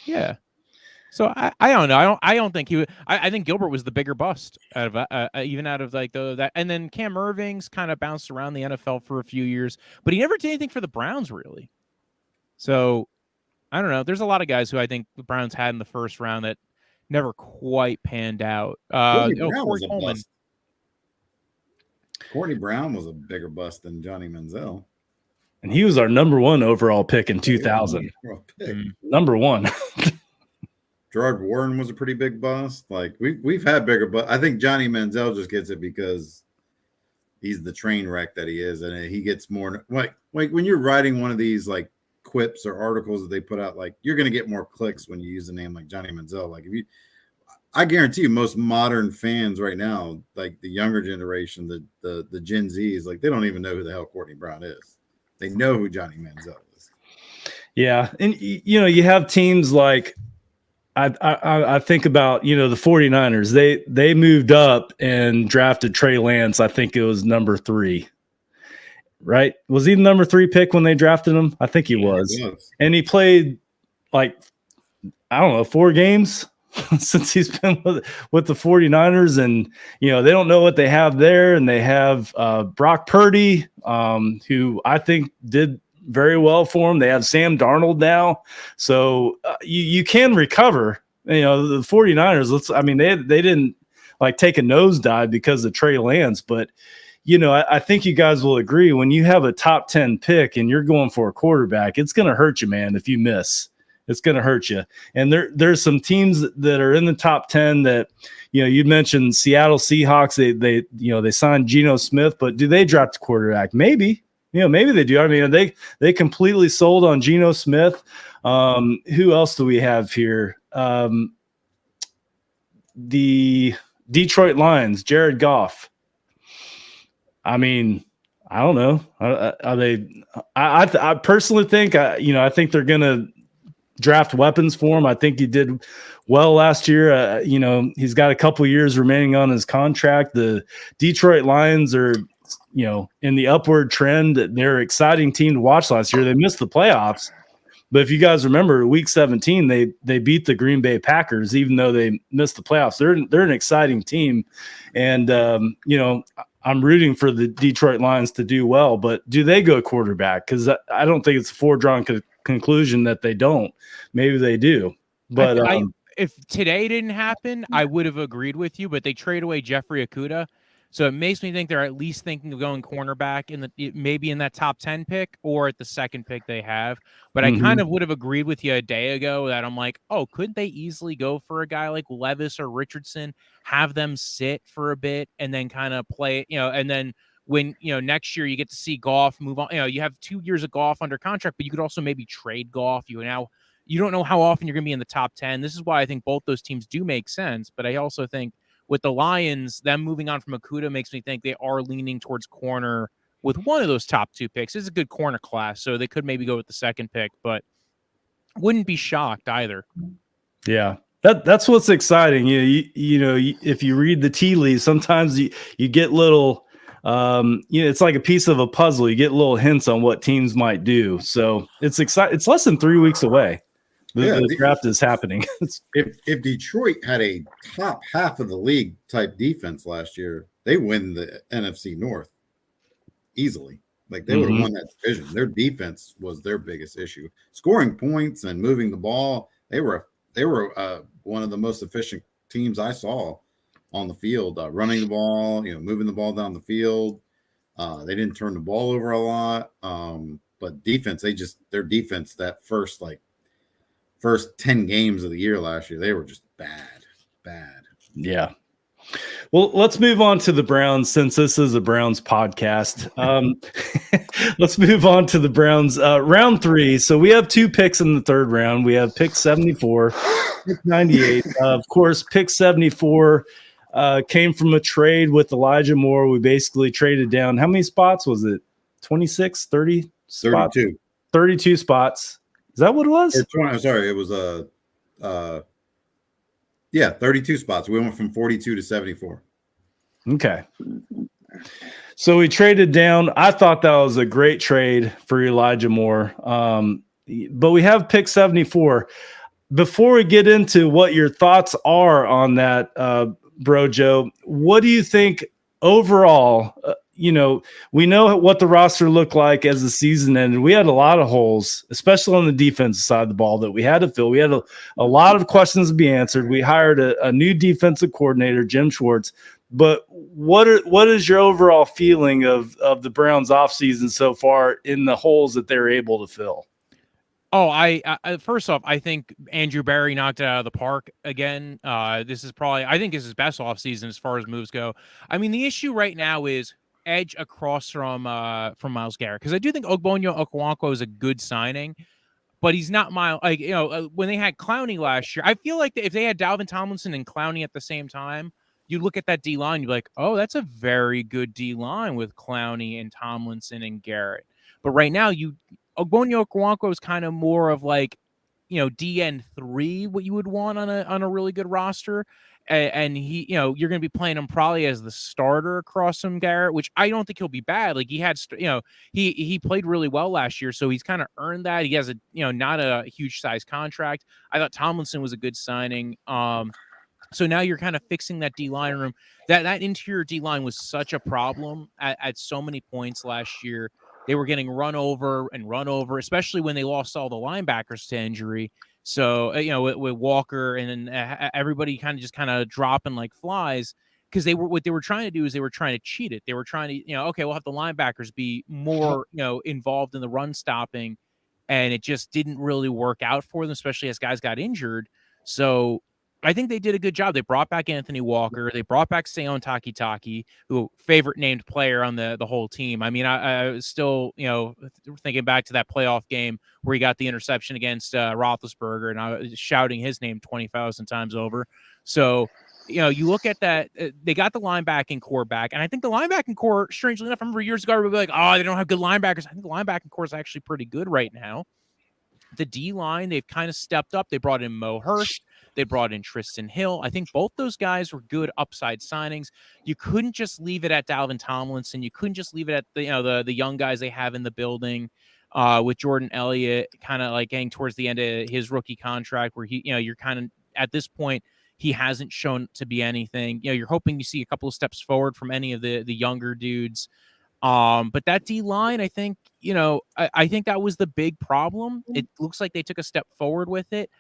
Yeah. So I don't know. I don't think he would. I think Gilbert was the bigger bust out of even out of like that. And then Cam Irving's kind of bounced around the NFL for a few years, but he never did anything for the Browns really. So I don't know. There's a lot of guys who I think the Browns had in the first round that never quite panned out. Courtney Brown was a bigger bust than Johnny Manziel. And he was our number 1 overall pick in 2000. Number 1. Gerard Warren was a pretty big bust. Like we've had bigger, but I think Johnny Manziel just gets it because he's the train wreck that he is, and he gets more like when you're writing one of these like quips or articles that they put out, like you're going to get more clicks when you use a name like Johnny Manziel. Like I guarantee you, most modern fans right now, like the younger generation, the Gen Zs, like they don't even know who the hell Courtney Brown is. They know who Johnny Manziel is. Yeah, and you have teams like. I think about, the 49ers. They moved up and drafted Trey Lance. I think it was number 3, right? Was he the number 3 pick when they drafted him? I think he was. And he played like, 4 games since he's been with the 49ers. And, they don't know what they have there. And they have Brock Purdy, who I think did very well for him. They have Sam Darnold now. So you can recover. The 49ers, they didn't like take a nosedive because of Trey Lance, but I think you guys will agree when you have a top 10 pick and you're going for a quarterback, it's going to hurt you, man. If you miss, it's going to hurt you. And there's some teams that are in the top 10 that, you mentioned Seattle Seahawks. They signed Geno Smith, but do they draft a quarterback? Maybe. Maybe they do. I mean, they completely sold on Geno Smith. Who else do we have here? The Detroit Lions, Jared Goff. I mean, I don't know. Are they? I personally think I think they're gonna draft weapons for him. I think he did well last year. He's got a couple years remaining on his contract. The Detroit Lions are. In the upward trend. They're an exciting team to watch last year. They missed the playoffs, but if you guys remember week 17, they beat the Green Bay Packers, even though they missed the playoffs. They're an exciting team. And, I'm rooting for the Detroit Lions to do well, but do they go quarterback? Cause I don't think it's a foregone conclusion that they don't. Maybe they do, but if today didn't happen, I would have agreed with you, but they trade away Jeffrey Okudah. So it makes me think they're at least thinking of going cornerback maybe in that top 10 pick or at the second pick they have. But I kind of would have agreed with you a day ago that I'm like, oh, couldn't they easily go for a guy like Levis or Richardson, have them sit for a bit and then kind of play, and then when, next year you get to see Goff move on, you have 2 years of Goff under contract, but you could also maybe trade Goff. You don't know how often you're going to be in the top 10. This is why I think both those teams do make sense. But I also think with the Lions, them moving on from Okudah makes me think they are leaning towards corner with one of those top 2 picks. It's a good corner class, so they could maybe go with the second pick, but wouldn't be shocked either. Yeah. That's what's exciting. If you read the tea leaves, sometimes you get little, it's like a piece of a puzzle. You get little hints on what teams might do. So it's exciting. It's less than 3 weeks away. The draft is happening. If Detroit had a top half of the league type defense last year, they win the NFC North easily. Like they would have won that division. Their defense was their biggest issue. Scoring points and moving the ball, they were one of the most efficient teams I saw on the field, running the ball, moving the ball down the field. They didn't turn the ball over a lot. But defense, their defense that first 10 games of the year last year, they were just bad. Yeah. Well, let's move on to the Browns since this is a Browns podcast. Let's move on to the Browns. Round 3. So we have 2 picks in the third round. We have pick 74, pick 98. Of course, pick 74 came from a trade with Elijah Moore. We basically traded down. How many spots was it? 26, 30 spots? 32. 32 spots. Is that what it was? I'm sorry. It was 32 spots. We went from 42 to 74. Okay. So we traded down. I thought that was a great trade for Elijah Moore. But we have pick 74. Before we get into what your thoughts are on that, Brojo, what do you think overall? We know what the roster looked like as the season ended. We had a lot of holes, especially on the defensive side of the ball that we had to fill. We had a lot of questions to be answered. We hired a new defensive coordinator, Jim Schwartz. But what is your overall feeling of the Browns offseason so far in the holes that they're able to fill? Oh, I first off, I think Andrew Berry knocked it out of the park again. This is his best offseason as far as moves go. I mean, the issue right now is edge across from Myles Garrett, because I do think Ogbonnia Okoronkwo is a good signing, but he's not when they had Clowney last year, I feel like if they had Dalvin Tomlinson and Clowney at the same time, you look at that D line, you're like, oh, that's a very good D line with Clowney and Tomlinson and Garrett. But right now, Ogbonnia Okoronkwo is kind of more of DN3, what you would want on a really good roster. And he, you're going to be playing him probably as the starter across from Garrett, which I don't think he'll be bad. Like he had, he played really well last year, so he's kind of earned that. He has not a huge size contract. I thought Tomlinson was a good signing. So now you're kind of fixing that D-line room. That interior D-line was such a problem at so many points last year. They were getting run over, especially when they lost all the linebackers to injury. So, with Walker and then everybody kind of dropping like flies, because what they were trying to do is they were trying to cheat it. They were trying to, okay, we'll have the linebackers be more, involved in the run stopping, and it just didn't really work out for them, especially as guys got injured. So I think they did a good job. They brought back Anthony Walker. They brought back Seon Takitaki, who favorite named player on the whole team. I mean, I was still, thinking back to that playoff game where he got the interception against Roethlisberger, and I was shouting his name 20,000 times over. So, you look at that, they got the linebacking core back, and I think the linebacking core, strangely enough, I remember years ago, we would be like, oh, they don't have good linebackers. I think the linebacking core is actually pretty good right now. The D-line, they've kind of stepped up. They brought in Mo Hurst. They brought in Tristan Hill. I think both those guys were good upside signings. You couldn't just leave it at Dalvin Tomlinson. You couldn't just leave it at the young guys they have in the building, with Jordan Elliott kind of like getting towards the end of his rookie contract, where he, you're kind of at this point, he hasn't shown to be anything. You're hoping you see a couple of steps forward from any of the younger dudes. But that D line, I think, I think that was the big problem. It looks like they took a step forward with it.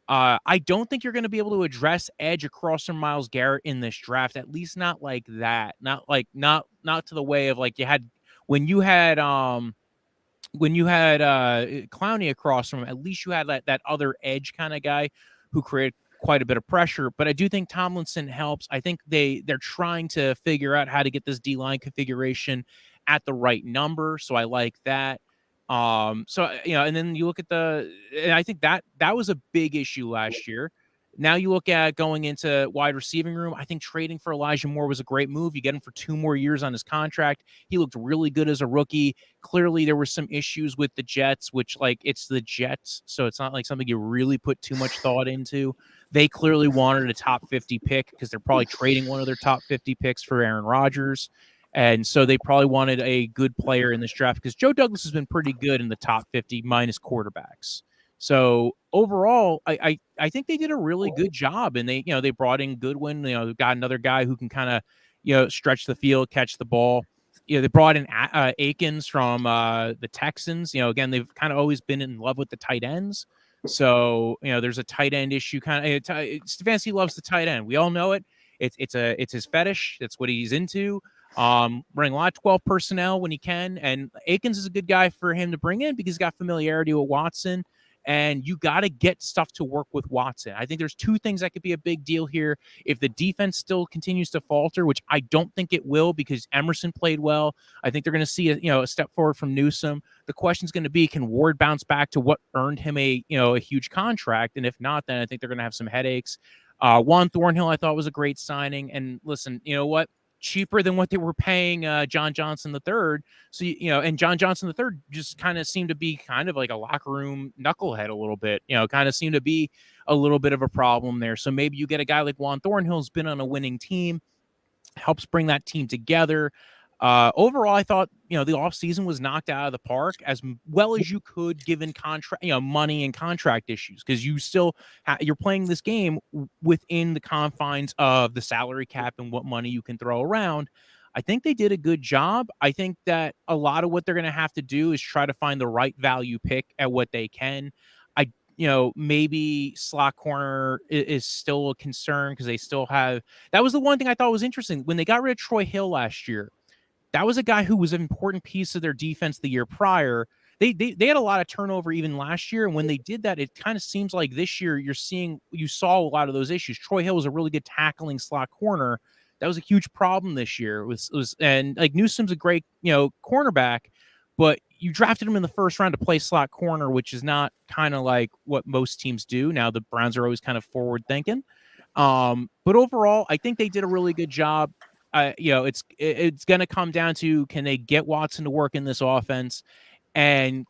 I don't think you're going to be able to address edge across from Myles Garrett in this draft, at least not like that. Not to the way of like you had when you had Clowney across from him. At least you had that other edge kind of guy who created quite a bit of pressure. But I do think Tomlinson helps. I think they're trying to figure out how to get this D-line configuration at the right number. So I like that. And then you look at and I think that was a big issue last year. Now you look at going into wide receiving room. I think trading for Elijah Moore was a great move. You get him for 2 more years on his contract. He looked really good as a rookie. Clearly there were some issues with the Jets, which like it's the Jets. So it's not like something you really put too much thought into. They clearly wanted a top 50 pick because they're probably trading one of their top 50 picks for Aaron Rodgers. And so they probably wanted a good player in this draft because Joe Douglas has been pretty good in the top 50 minus quarterbacks. So overall, I think they did a really good job, and they brought in Goodwin. Got another guy who can kind of stretch the field, catch the ball. They brought in Akins from the Texans. Again, they've kind of always been in love with the tight ends. So there's a tight end issue. Stefanski loves the tight end. We all know it. It's his fetish. That's what he's into. Running a lot of 12 personnel when he can, and Akins is a good guy for him to bring in because he's got familiarity with Watson, and you got to get stuff to work with Watson. I think there's 2 things that could be a big deal here. If the defense still continues to falter, which I don't think it will because Emerson played well, I think they're going to see a step forward from Newsome. The question's going to be, can Ward bounce back to what earned him a huge contract? And if not, then I think they're going to have some headaches. Juan Thornhill I thought was a great signing, and listen, you know what? Cheaper than what they were paying John Johnson III. So, and John Johnson III just kind of seemed to be kind of like a locker room knucklehead a little bit, kind of seemed to be a little bit of a problem there. So maybe you get a guy like Juan Thornhill who's been on a winning team, helps bring that team together. Overall, I thought, the offseason was knocked out of the park as well as you could given contract, money and contract issues, because you still you're playing this game within the confines of the salary cap and what money you can throw around. I think they did a good job. I think that a lot of what they're going to have to do is try to find the right value pick at what they can. Maybe slot corner is still a concern because they still have, that was the one thing I thought was interesting. When they got rid of Troy Hill last year, that was a guy who was an important piece of their defense the year prior. They had a lot of turnover even last year, and when they did that, it kind of seems like this year you saw a lot of those issues. Troy Hill was a really good tackling slot corner. That was a huge problem this year. And like Newsome's a great cornerback, but you drafted him in the first round to play slot corner, which is not kind of like what most teams do. Now the Browns are always kind of forward thinking, but overall, I think they did a really good job. It's going to come down to, can they get Watson to work in this offense, and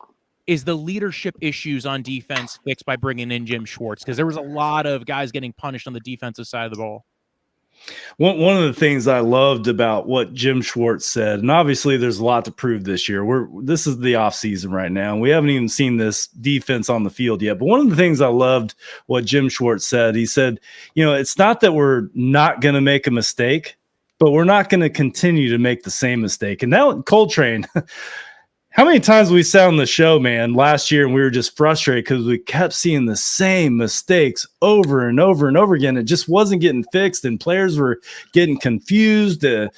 is the leadership issues on defense fixed by bringing in Jim Schwartz? Because there was a lot of guys getting punished on the defensive side of the ball. One of the things I loved about what Jim Schwartz said, and obviously there's a lot to prove this year. This is the offseason right now, and we haven't even seen this defense on the field yet. But one of the things I loved what Jim Schwartz said, he said, it's not that we're not going to make a mistake, but we're not going to continue to make the same mistake. And now Coltrane, how many times we sat on the show, man, last year, and we were just frustrated because we kept seeing the same mistakes over and over and over again. It just wasn't getting fixed, and players were getting confused. The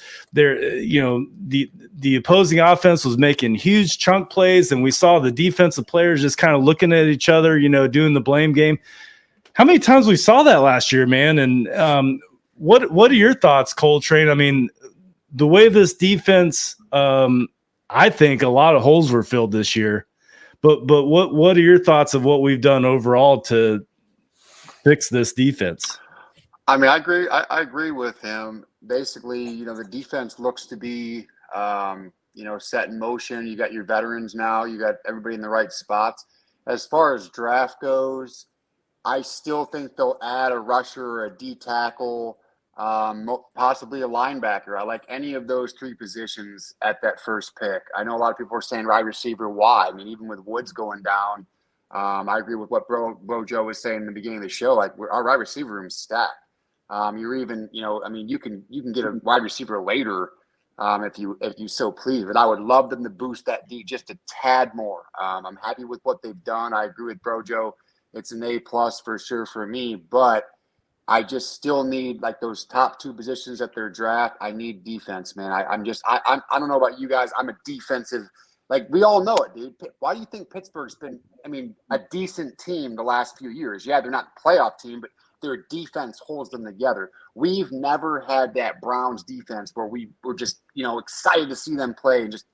opposing offense was making huge chunk plays, and we saw the defensive players just kind of looking at each other, doing the blame game. How many times we saw that last year, man? And what are your thoughts, Coltrane? I mean, the way this defense, I think a lot of holes were filled this year, but what are your thoughts of what we've done overall to fix this defense? I mean, I agree with him. Basically, the defense looks to be, set in motion. You got your veterans now. You got everybody in the right spots. As far as draft goes, I still think they'll add a rusher or a D tackle, possibly a linebacker. I like any of those 3 positions at that first pick. I know a lot of people are saying wide receiver. Why? I mean, even with Woods going down, I agree with what Brojo was saying in the beginning of the show. Like, our wide receiver room's stacked. You're even, you can get a wide receiver later if you so please. But I would love them to boost that D just a tad more. I'm happy with what they've done. I agree with Brojo. it's an A+ for sure for me. But I just still need like those top 2 positions at their draft. I need defense, man. I don't know about you guys. I'm a defensive, like we all know it, dude. Why do you think Pittsburgh's been, a decent team the last few years? Yeah, they're not a playoff team, but their defense holds them together. We've never had that Browns defense where we were just, excited to see them play. And just,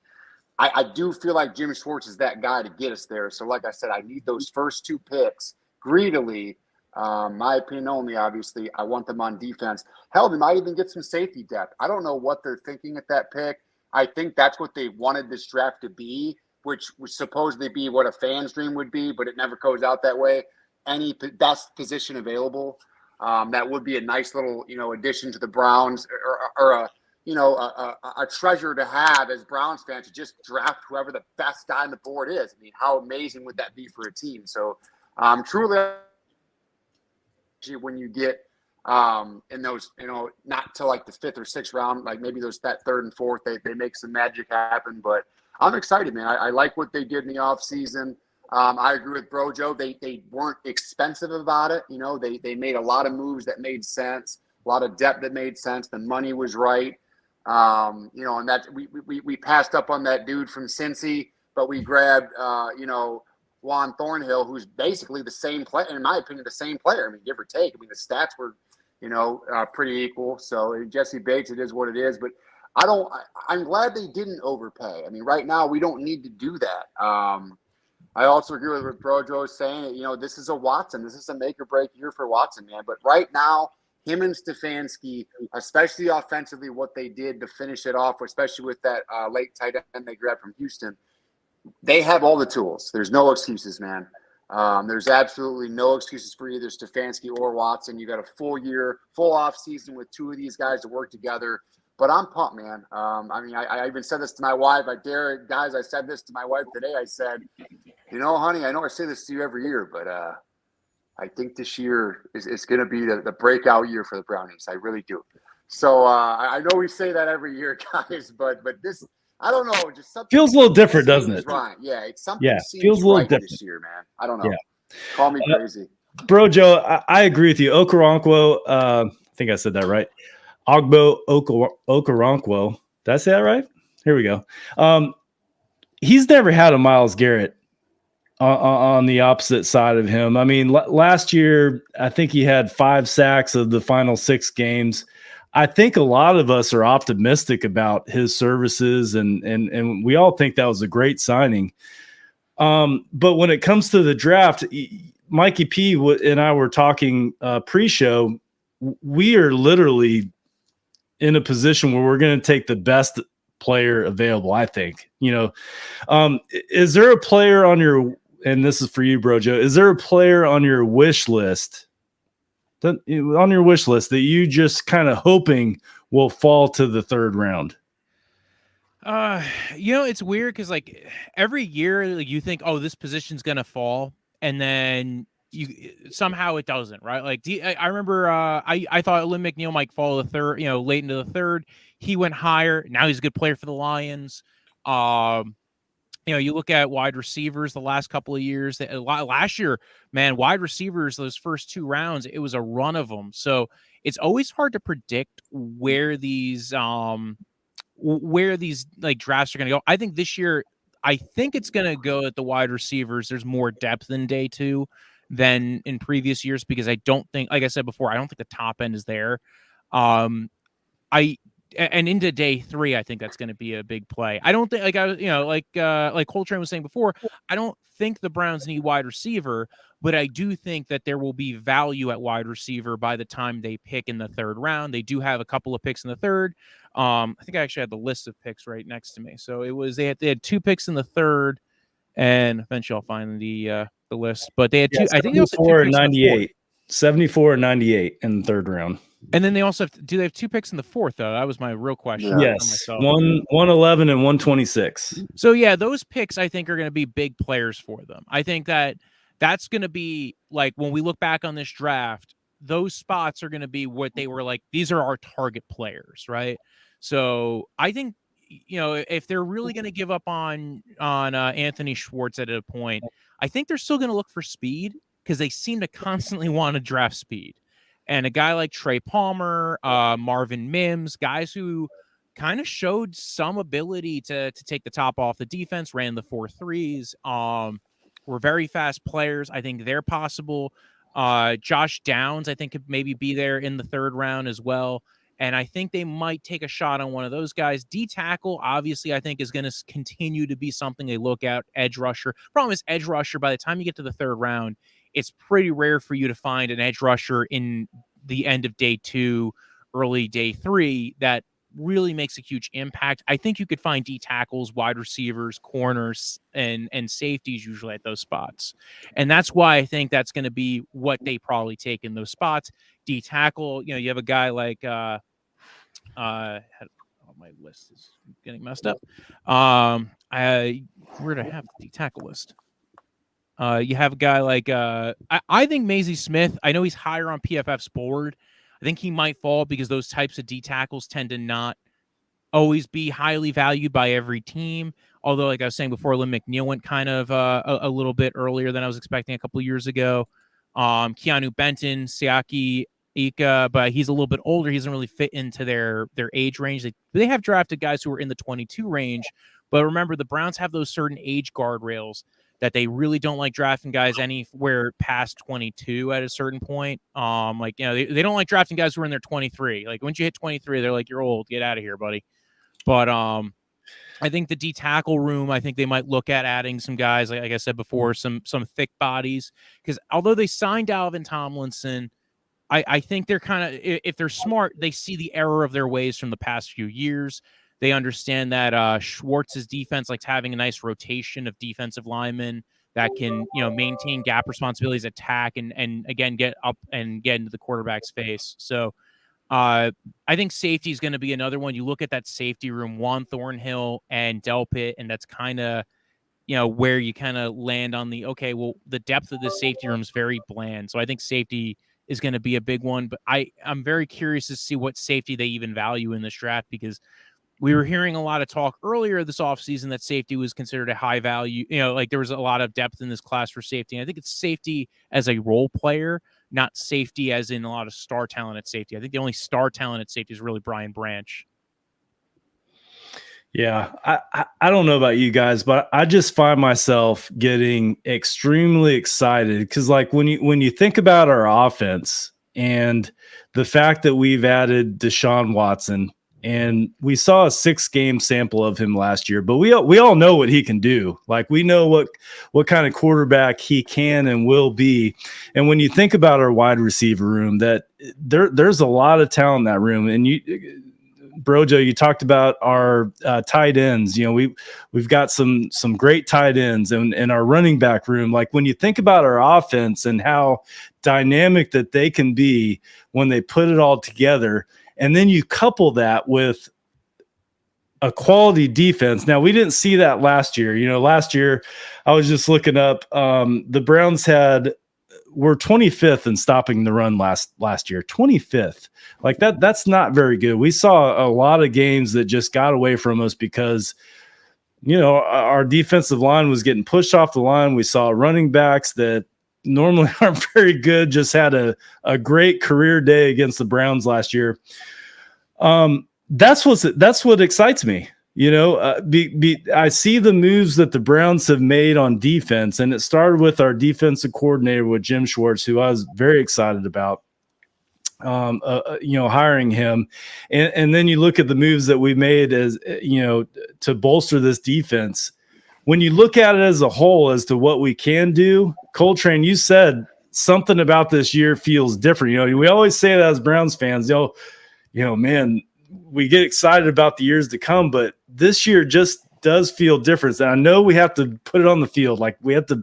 I do feel like Jim Schwartz is that guy to get us there. So like I said, I need those first 2 picks greedily. My opinion only, obviously. I want them on defense. Hell, they might even get some safety depth. I don't know what they're thinking at that pick. I think that's what they wanted this draft to be, which would supposedly be what a fan's dream would be, but it never goes out that way. Any best position available, that would be a nice little, addition to the Browns, or a treasure to have as Browns fans, to just draft whoever the best guy on the board is. How amazing would that be for a team? So truly, when you get in those, not till like the 5th or 6th round, like maybe that 3rd and 4th, they make some magic happen. But I'm excited, man. I like what they did in the offseason. I agree with Brojo. They weren't expensive about it. They made a lot of moves that made sense, a lot of depth that made sense. The money was right. And that we passed up on that dude from Cincy, but we grabbed, Juan Thornhill, who's basically the same player, in my opinion, the same player. Give or take. The stats were, pretty equal. So Jesse Bates, it is what it is. But I'm glad they didn't overpay. Right now we don't need to do that. I also agree with what Brojo is saying. This is a Watson. This is a make or break year for Watson, man. But right now, him and Stefanski, especially offensively, what they did to finish it off, especially with that late tight end they grabbed from Houston, they have all the tools. There's no excuses, man. There's absolutely no excuses for either Stefanski or Watson. You got a full year, full off season with 2 of these guys to work together. But I'm pumped, man. I even said this to my wife. I said this to my wife today. I said, honey, I know I say this to you every year, but I think this year is going to be the breakout year for the Brownies. I really do. So I know we say that every year, guys, but this, I don't know, just something feels a little different, doesn't it? Right. Yeah, it's something feels a little right different this year, man. I don't know. Yeah. Call me crazy. Brojo, I agree with you. Okoronkwo, I think I said that right. Ogbo Okoronkwo. Did I say that right? Here we go. He's never had a Myles Garrett on the opposite side of him. Last year, I think he had 5 sacks of the final 6 games. I think a lot of us are optimistic about his services, and we all think that was a great signing. But when it comes to the draft, Mikey P and I were talking pre-show. We are literally in a position where we're going to take the best player available, I think. Is there a player on your, and this is for you, Brojo, is there a player on your wish list that you just kind of hoping will fall to the 3rd round? It's weird because like every year you think, oh, this position's gonna fall, and then somehow it doesn't, right? Like I remember I thought Lynn McNeil might fall the 3rd, late into the 3rd. He went higher. Now he's a good player for the Lions. You look at wide receivers the last couple of years. Last year, man, wide receivers, those first 2 rounds, it was a run of them. So it's always hard to predict where these like drafts are going to go. I think this year, it's going to go at the wide receivers. There's more depth in day 2 than in previous years, because I don't think, like I said before, I don't think the top end is there. And into day 3, I think that's going to be a big play. I don't think, like Coltrane was saying before, I don't think the Browns need wide receiver, but I do think that there will be value at wide receiver by the time they pick in the 3rd round. They do have a couple of picks in the 3rd. I think I actually had the list of picks right next to me. So it was they had 2 picks in the 3rd, and eventually I'll find the list. But they had 2. I think they also had 2 picks 98, 74 and 98 in the 3rd round. And then they also do they have 2 picks in the 4th, though? That was my real question. Yes, 111 and 126. So yeah, those picks I think are going to be big players for them. I think that's going to be like when we look back on this draft, those spots are going to be what they were like. These are our target players, right? So I think if they're really going to give up on Anthony Schwartz at a point, I think they're still going to look for speed. because they seem to constantly want to draft speed. And a guy like Trey Palmer, Marvin Mims, guys who kind of showed some ability to take the top off the defense, ran the 4.3s, were very fast players. I think they're possible. Josh Downs, I think, could maybe be there in the third round as well. And I think they might take a shot on one of those guys. D-tackle, obviously, I think is going to continue to be something they look at. Edge rusher. Problem is, edge rusher, by the time you get to the third round, it's pretty rare for you to find an edge rusher in the end of day 2, early day 3 that really makes a huge impact. I think you could find D-tackles, wide receivers, corners, and safeties usually at those spots. And that's why I think that's going to be what they probably take in those spots. D-tackle, you have a guy like my list is getting messed up. Where do I have the D-tackle list? You have a guy like I think Maisie Smith. I know he's higher on PFF's board. I think he might fall because those types of D-tackles tend to not always be highly valued by every team. Although, like I was saying before, Lynn McNeil went kind of a little bit earlier than I was expecting a couple of years ago. Keanu Benton, Siaki Ika, but he's a little bit older. He doesn't really fit into their age range. They have drafted guys who are in the 22 range, but remember, the Browns have those certain age guardrails that they really don't like drafting guys anywhere past 22 at a certain point. They don't like drafting guys who are in their 23. Like, once you hit 23, they're like, you're old. Get out of here, buddy. But I think the D-tackle room, I think they might look at adding some guys, like I said before, some thick bodies. Because although they signed Dalvin Tomlinson, I think they're kind of, if they're smart, they see the error of their ways from the past few years. They understand that Schwartz's defense likes having a nice rotation of defensive linemen that can, maintain gap responsibilities, attack, and again, get up and get into the quarterback's face. So I think safety is going to be another one. You look at that safety room, Juan Thornhill and Delpit, and that's kind of, where you kind of land on the depth of the safety room is very bland. So I think safety is going to be a big one. But I'm very curious to see what safety they even value in this draft, because we were hearing a lot of talk earlier this offseason that safety was considered a high value. There was a lot of depth in this class for safety. And I think it's safety as a role player, not safety as in a lot of star talent at safety. I think the only star talent at safety is really Brian Branch. Yeah, I don't know about you guys, but I just find myself getting extremely excited because, like, when you think about our offense and the fact that we've added Deshaun Watson, and we saw a 6-game sample of him last year, but we all know what he can do. Like, we know what kind of quarterback he can and will be. And when you think about our wide receiver room, that there's a lot of talent in that room. And Brojo, you talked about our tight ends. We've got some great tight ends, and our running back room. Like, when you think about our offense and how dynamic that they can be when they put it all together, and then you couple that with a quality defense. Now, we didn't see that last year. Last year, I was just looking up. The Browns were 25th in stopping the run last year. 25th. Like, that's not very good. We saw a lot of games that just got away from us because, our defensive line was getting pushed off the line. We saw running backs that normally aren't very good just had a great career day against the Browns last year. That's what excites me. I see the moves that the Browns have made on defense, and it started with our defensive coordinator with Jim Schwartz, who I was very excited about, hiring him. And then you look at the moves that we made as, to bolster this defense. When you look at it as a whole, as to what we can do, Coltrane, you said something about this year feels different. We always say that as Browns fans, man, we get excited about the years to come, but this year just does feel different. And I know we have to put it on the field. Like, we have to,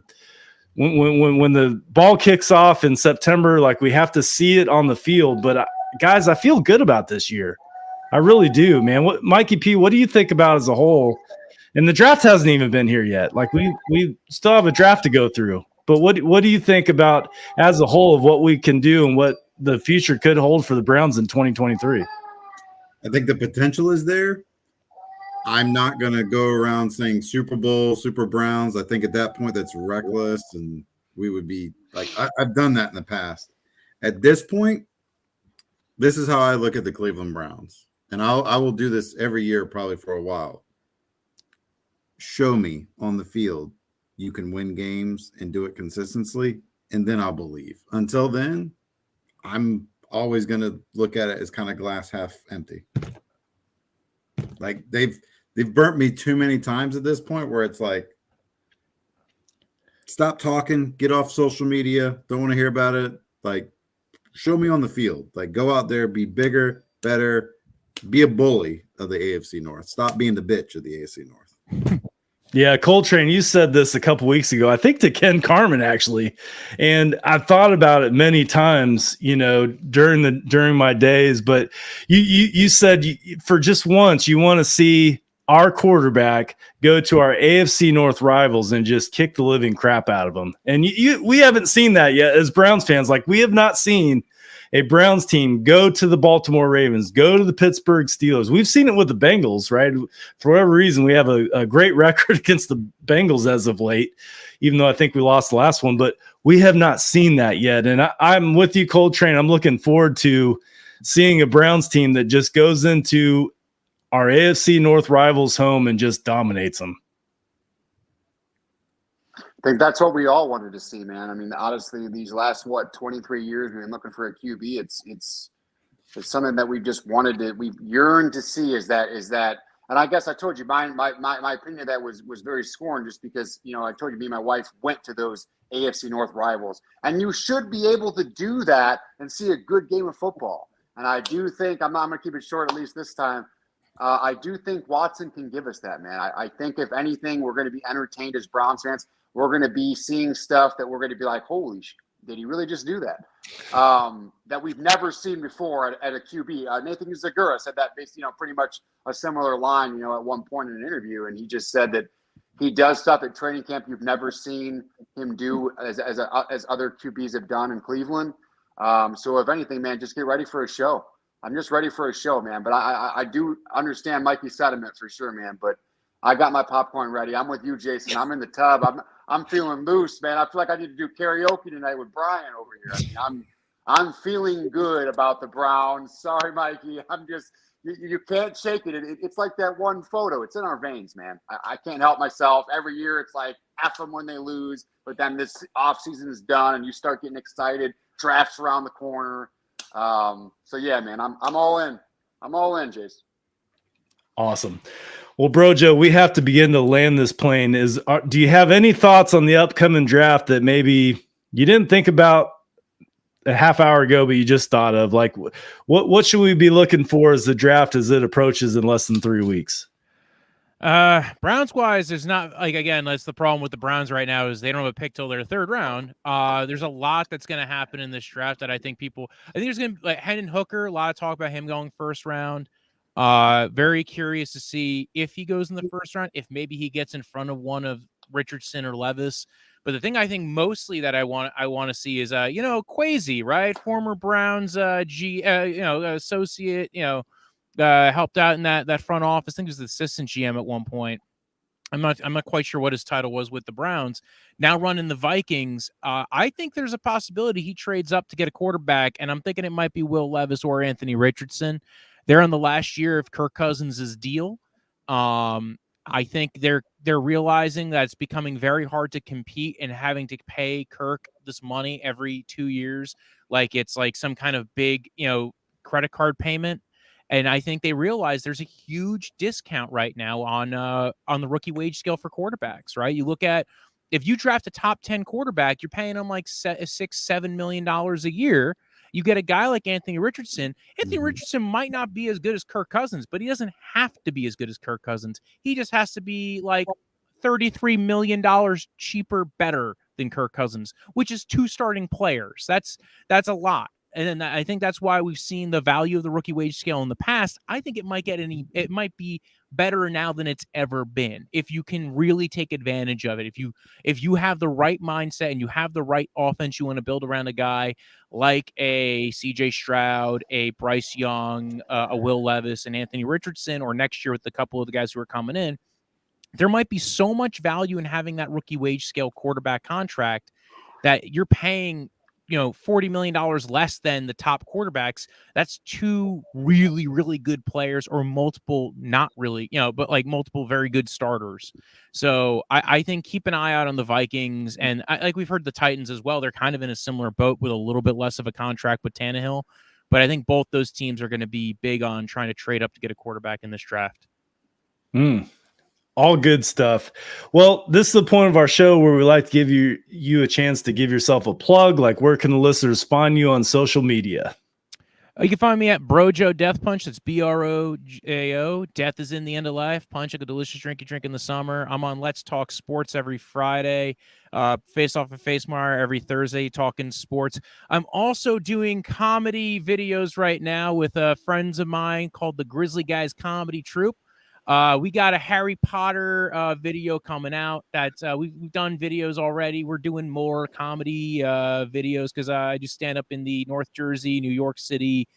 when the ball kicks off in September, like, we have to see it on the field. But guys, I feel good about this year. I really do, man. Mikey P, what do you think about as a whole? And the draft hasn't even been here yet. Like, we still have a draft to go through. But what do you think about as a whole of what we can do and what the future could hold for the Browns in 2023? I think the potential is there. I'm not going to go around saying Super Bowl, Super Browns. I think at that point that's reckless. And we would be like, I've done that in the past. At this point, this is how I look at the Cleveland Browns. And I will do this every year, probably for a while. Show me on the field you can win games and do it consistently, and then I'll believe. Until then, I'm always going to look at it as kind of glass half empty. Like they've burnt me too many times at this point where it's like, stop talking, get off social media, don't want to hear about it. Like, show me on the field. Like, go out there, be bigger, better, be a bully of the AFC North. Stop being the bitch of the AFC North. Yeah, Coltrane, you said this a couple weeks ago, I think to Ken Carman actually, and I've thought about it many times, during my days. But you said for just once you want to see our quarterback go to our AFC North rivals and just kick the living crap out of them. And we haven't seen that yet as Browns fans. Like, we have not seen a Browns team go to the Baltimore Ravens, go to the Pittsburgh Steelers. We've seen it with the Bengals, right? For whatever reason, we have a great record against the Bengals as of late, even though I think we lost the last one. But we have not seen that yet. And I'm with you, Coltrane. I'm looking forward to seeing a Browns team that just goes into our AFC North rivals home and just dominates them. I think that's what we all wanted to see, man. I mean, honestly, these last 23 years we've been looking for a QB. It's something that we've yearned to see. Is that, and I guess I told you my opinion of that was very scorned, just because I told you me and my wife went to those AFC North rivals, and you should be able to do that and see a good game of football. And I do think I'm going to keep it short at least this time. I do think Watson can give us that, man. I think if anything, we're going to be entertained as Browns fans. We're going to be seeing stuff that we're going to be like, holy did he really just do that? That we've never seen before at a QB. Nathan Zagura said that based, pretty much a similar line, at one point in an interview. And he just said that he does stuff at training camp you've never seen him do as other QBs have done in Cleveland. So if anything, man, just get ready for a show. I'm just ready for a show, man. But I do understand Mikey's sentiment for sure, man. But I got my popcorn ready. I'm with you, Jason. I'm in the tub. I'm feeling loose, man. I feel like I need to do karaoke tonight with Brian over here. I mean, I'm feeling good about the Browns. Sorry, Mikey. I'm just you can't shake it. It's like that one photo. It's in our veins, man. I can't help myself. Every year it's like F them when they lose, but then this offseason is done and you start getting excited. Drafts around the corner. So yeah, man, I'm all in. I'm all in, Jason. Awesome. Well, Brojo, we have to begin to land this plane. Do you have any thoughts on the upcoming draft that maybe you didn't think about a half hour ago, but you just thought of? Like, what should we be looking for as the draft as it approaches in less than 3 weeks? Browns wise, there's not, like, again, that's the problem with the Browns right now is they don't have a pick till their third round. There's a lot that's going to happen in this draft that I think there's going to be like Hendon Hooker, a lot of talk about him going first round. Very curious to see if he goes in the first round, if maybe he gets in front of one of Richardson or Levis. But the thing I think mostly that I want to see is, Kwesi, right? Former Browns, associate, helped out in that front office. I think he was the assistant GM at one point. I'm not quite sure what his title was with the Browns. Now running the Vikings. I think there's a possibility he trades up to get a quarterback, and I'm thinking it might be Will Levis or Anthony Richardson. They're on the last year of Kirk Cousins' deal. I think they're realizing that it's becoming very hard to compete and having to pay Kirk this money every 2 years, like it's like some kind of big, credit card payment. And I think they realize there's a huge discount right now on the rookie wage scale for quarterbacks, right? You look at, if you draft a top 10 quarterback, you're paying them like $6-7 million a year. You get a guy like Anthony Richardson. Anthony Richardson might not be as good as Kirk Cousins, but he doesn't have to be as good as Kirk Cousins. He just has to be like $33 million cheaper, better than Kirk Cousins, which is 2 starting players. That's a lot. And then I think that's why we've seen the value of the rookie wage scale in the past. I think it might be better now than it's ever been if you can really take advantage of it. If you have the right mindset and you have the right offense you want to build around a guy like a CJ Stroud, a Bryce Young, a Will Levis, and Anthony Richardson, or next year with a couple of the guys who are coming in, there might be so much value in having that rookie wage scale quarterback contract that you're paying, $40 million less than the top quarterbacks. That's two really, really good players, or multiple, not really, but like multiple very good starters. So I think keep an eye out on the Vikings. And like we've heard the Titans as well. They're kind of in a similar boat with a little bit less of a contract with Tannehill. But I think both those teams are going to be big on trying to trade up to get a quarterback in this draft. All good stuff. Well, this is the point of our show where we like to give you a chance to give yourself a plug. Like, where can the listeners find you on social media? You can find me at Brojo Deathpunch. That's BROJO. Death is in the end of life. Punch, like a delicious drink you drink in the summer. I'm on Let's Talk Sports every Friday. Face Off and Face Mar every Thursday, talking sports. I'm also doing comedy videos right now with friends of mine called the Grizzly Guys Comedy Troupe. We got a Harry Potter video coming out that we've done videos already. We're doing more comedy videos because I do stand up in the North Jersey, New York City,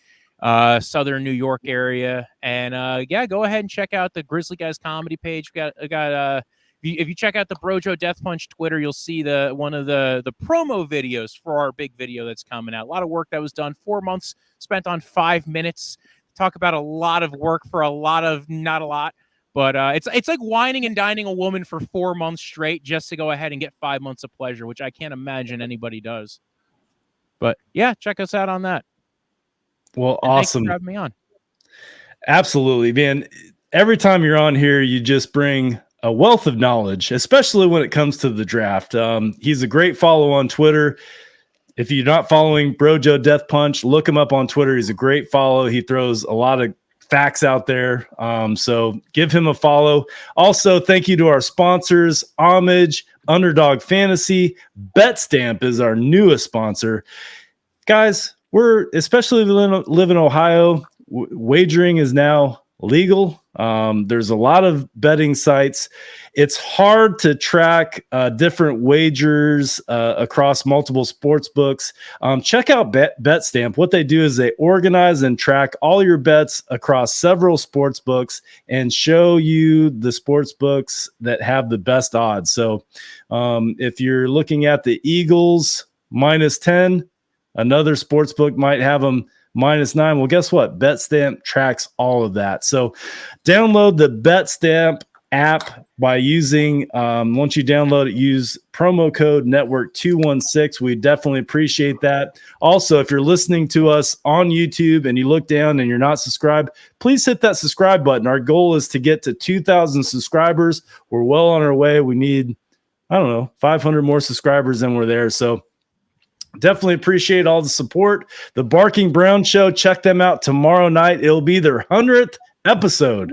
Southern New York area. And go ahead and check out the Grizzly Guys comedy page. If you check out the Brojo Deathpunch Twitter, you'll see one of the promo videos for our big video that's coming out. A lot of work that was done, 4 months spent on 5 minutes. Talk about a lot of work for a lot of not a lot, but it's like whining and dining a woman for 4 months straight just to go ahead and get 5 months of pleasure, which I can't imagine anybody does. But yeah, check us out on that. Well, and awesome. Thanks for having me on. Absolutely, man. Every time you're on here, you just bring a wealth of knowledge, especially when it comes to the draft. He's a great follow on Twitter. If you're not following Brojo Deathpunch, look him up on Twitter. He's a great follow. He throws a lot of facts out there. So give him a follow. Also, thank you to our sponsors, Homage, Underdog Fantasy. BetStamp is our newest sponsor. Guys, especially if you live in Ohio, wagering is now legal. There's a lot of betting sites. It's hard to track different wagers across multiple sports books. Check out BetStamp. What they do is they organize and track all your bets across several sports books and show you the sports books that have the best odds. So if you're looking at the Eagles -10, another sports book might have them -9. Well, guess what? BetStamp tracks all of that. So download the BetStamp app by using, once you download it, use promo code network216. We definitely appreciate that. Also, if you're listening to us on YouTube and you look down and you're not subscribed, please hit that subscribe button. Our goal is to get to 2,000 subscribers. We're well on our way. We need, 500 more subscribers than we're there. So definitely appreciate all the support. The Barking Brown Show, check them out tomorrow night. It'll be their 100th episode.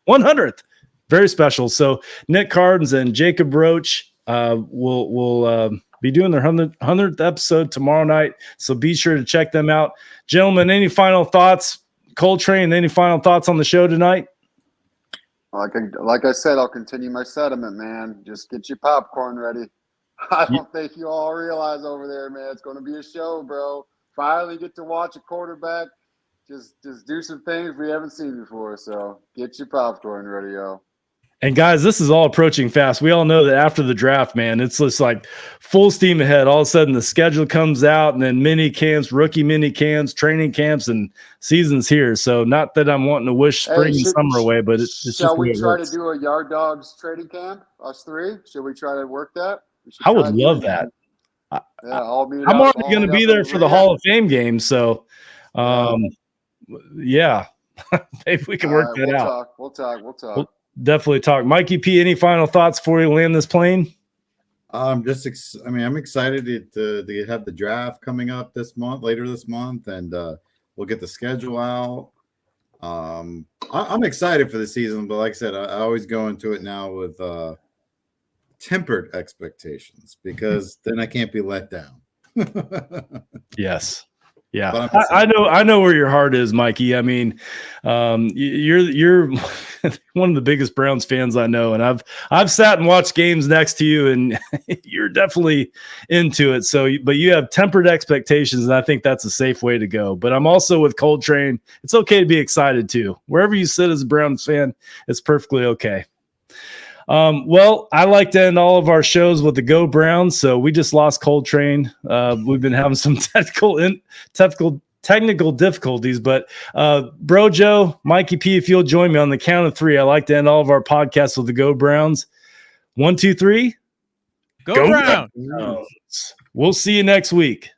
100th. Very special. So Nick Carnes and Jacob Roach will be doing their 100th episode tomorrow night. So be sure to check them out. Gentlemen, any final thoughts? Coltrane, any final thoughts on the show tonight? Like I said, I'll continue my sentiment, man. Just get your popcorn ready. I don't think you all realize over there, man, it's going to be a show, bro. Finally get to watch a quarterback just do some things we haven't seen before. So get your popcorn ready, yo. And guys, this is all approaching fast. We all know that after the draft, man, it's just like full steam ahead. All of a sudden the schedule comes out and then mini camps, rookie mini camps, training camps, and season's here. So not that I'm wanting to wish spring and summer away, but it's just shall we try to do a Yard Dawgs trading camp, us three? Should we try to work that? I would love that. Yeah, I'm already going to be there for the Hall of Fame game. So, yeah, maybe we can work that out. We'll talk. Definitely talk. Mikey P, any final thoughts before you land this plane? I'm excited to have the draft coming up later this month, and we'll get the schedule out. I'm excited for the season, but like I said, I always go into it now with tempered expectations because then I can't be let down. Yes. Yeah, I know where your heart is, Mikey. I mean, you're one of the biggest Browns fans I know, and I've sat and watched games next to you, and you're definitely into it. So, but you have tempered expectations, and I think that's a safe way to go. But I'm also with Coltrane. It's okay to be excited too. Wherever you sit as a Browns fan, it's perfectly okay. Well, I like to end all of our shows with the Go Browns. So we just lost Coltrane. We've been having some technical difficulties, but Brojo, Mikey P, if you'll join me on the count of 3, I like to end all of our podcasts with the Go Browns. 1, 2, 3. Go Browns. We'll see you next week.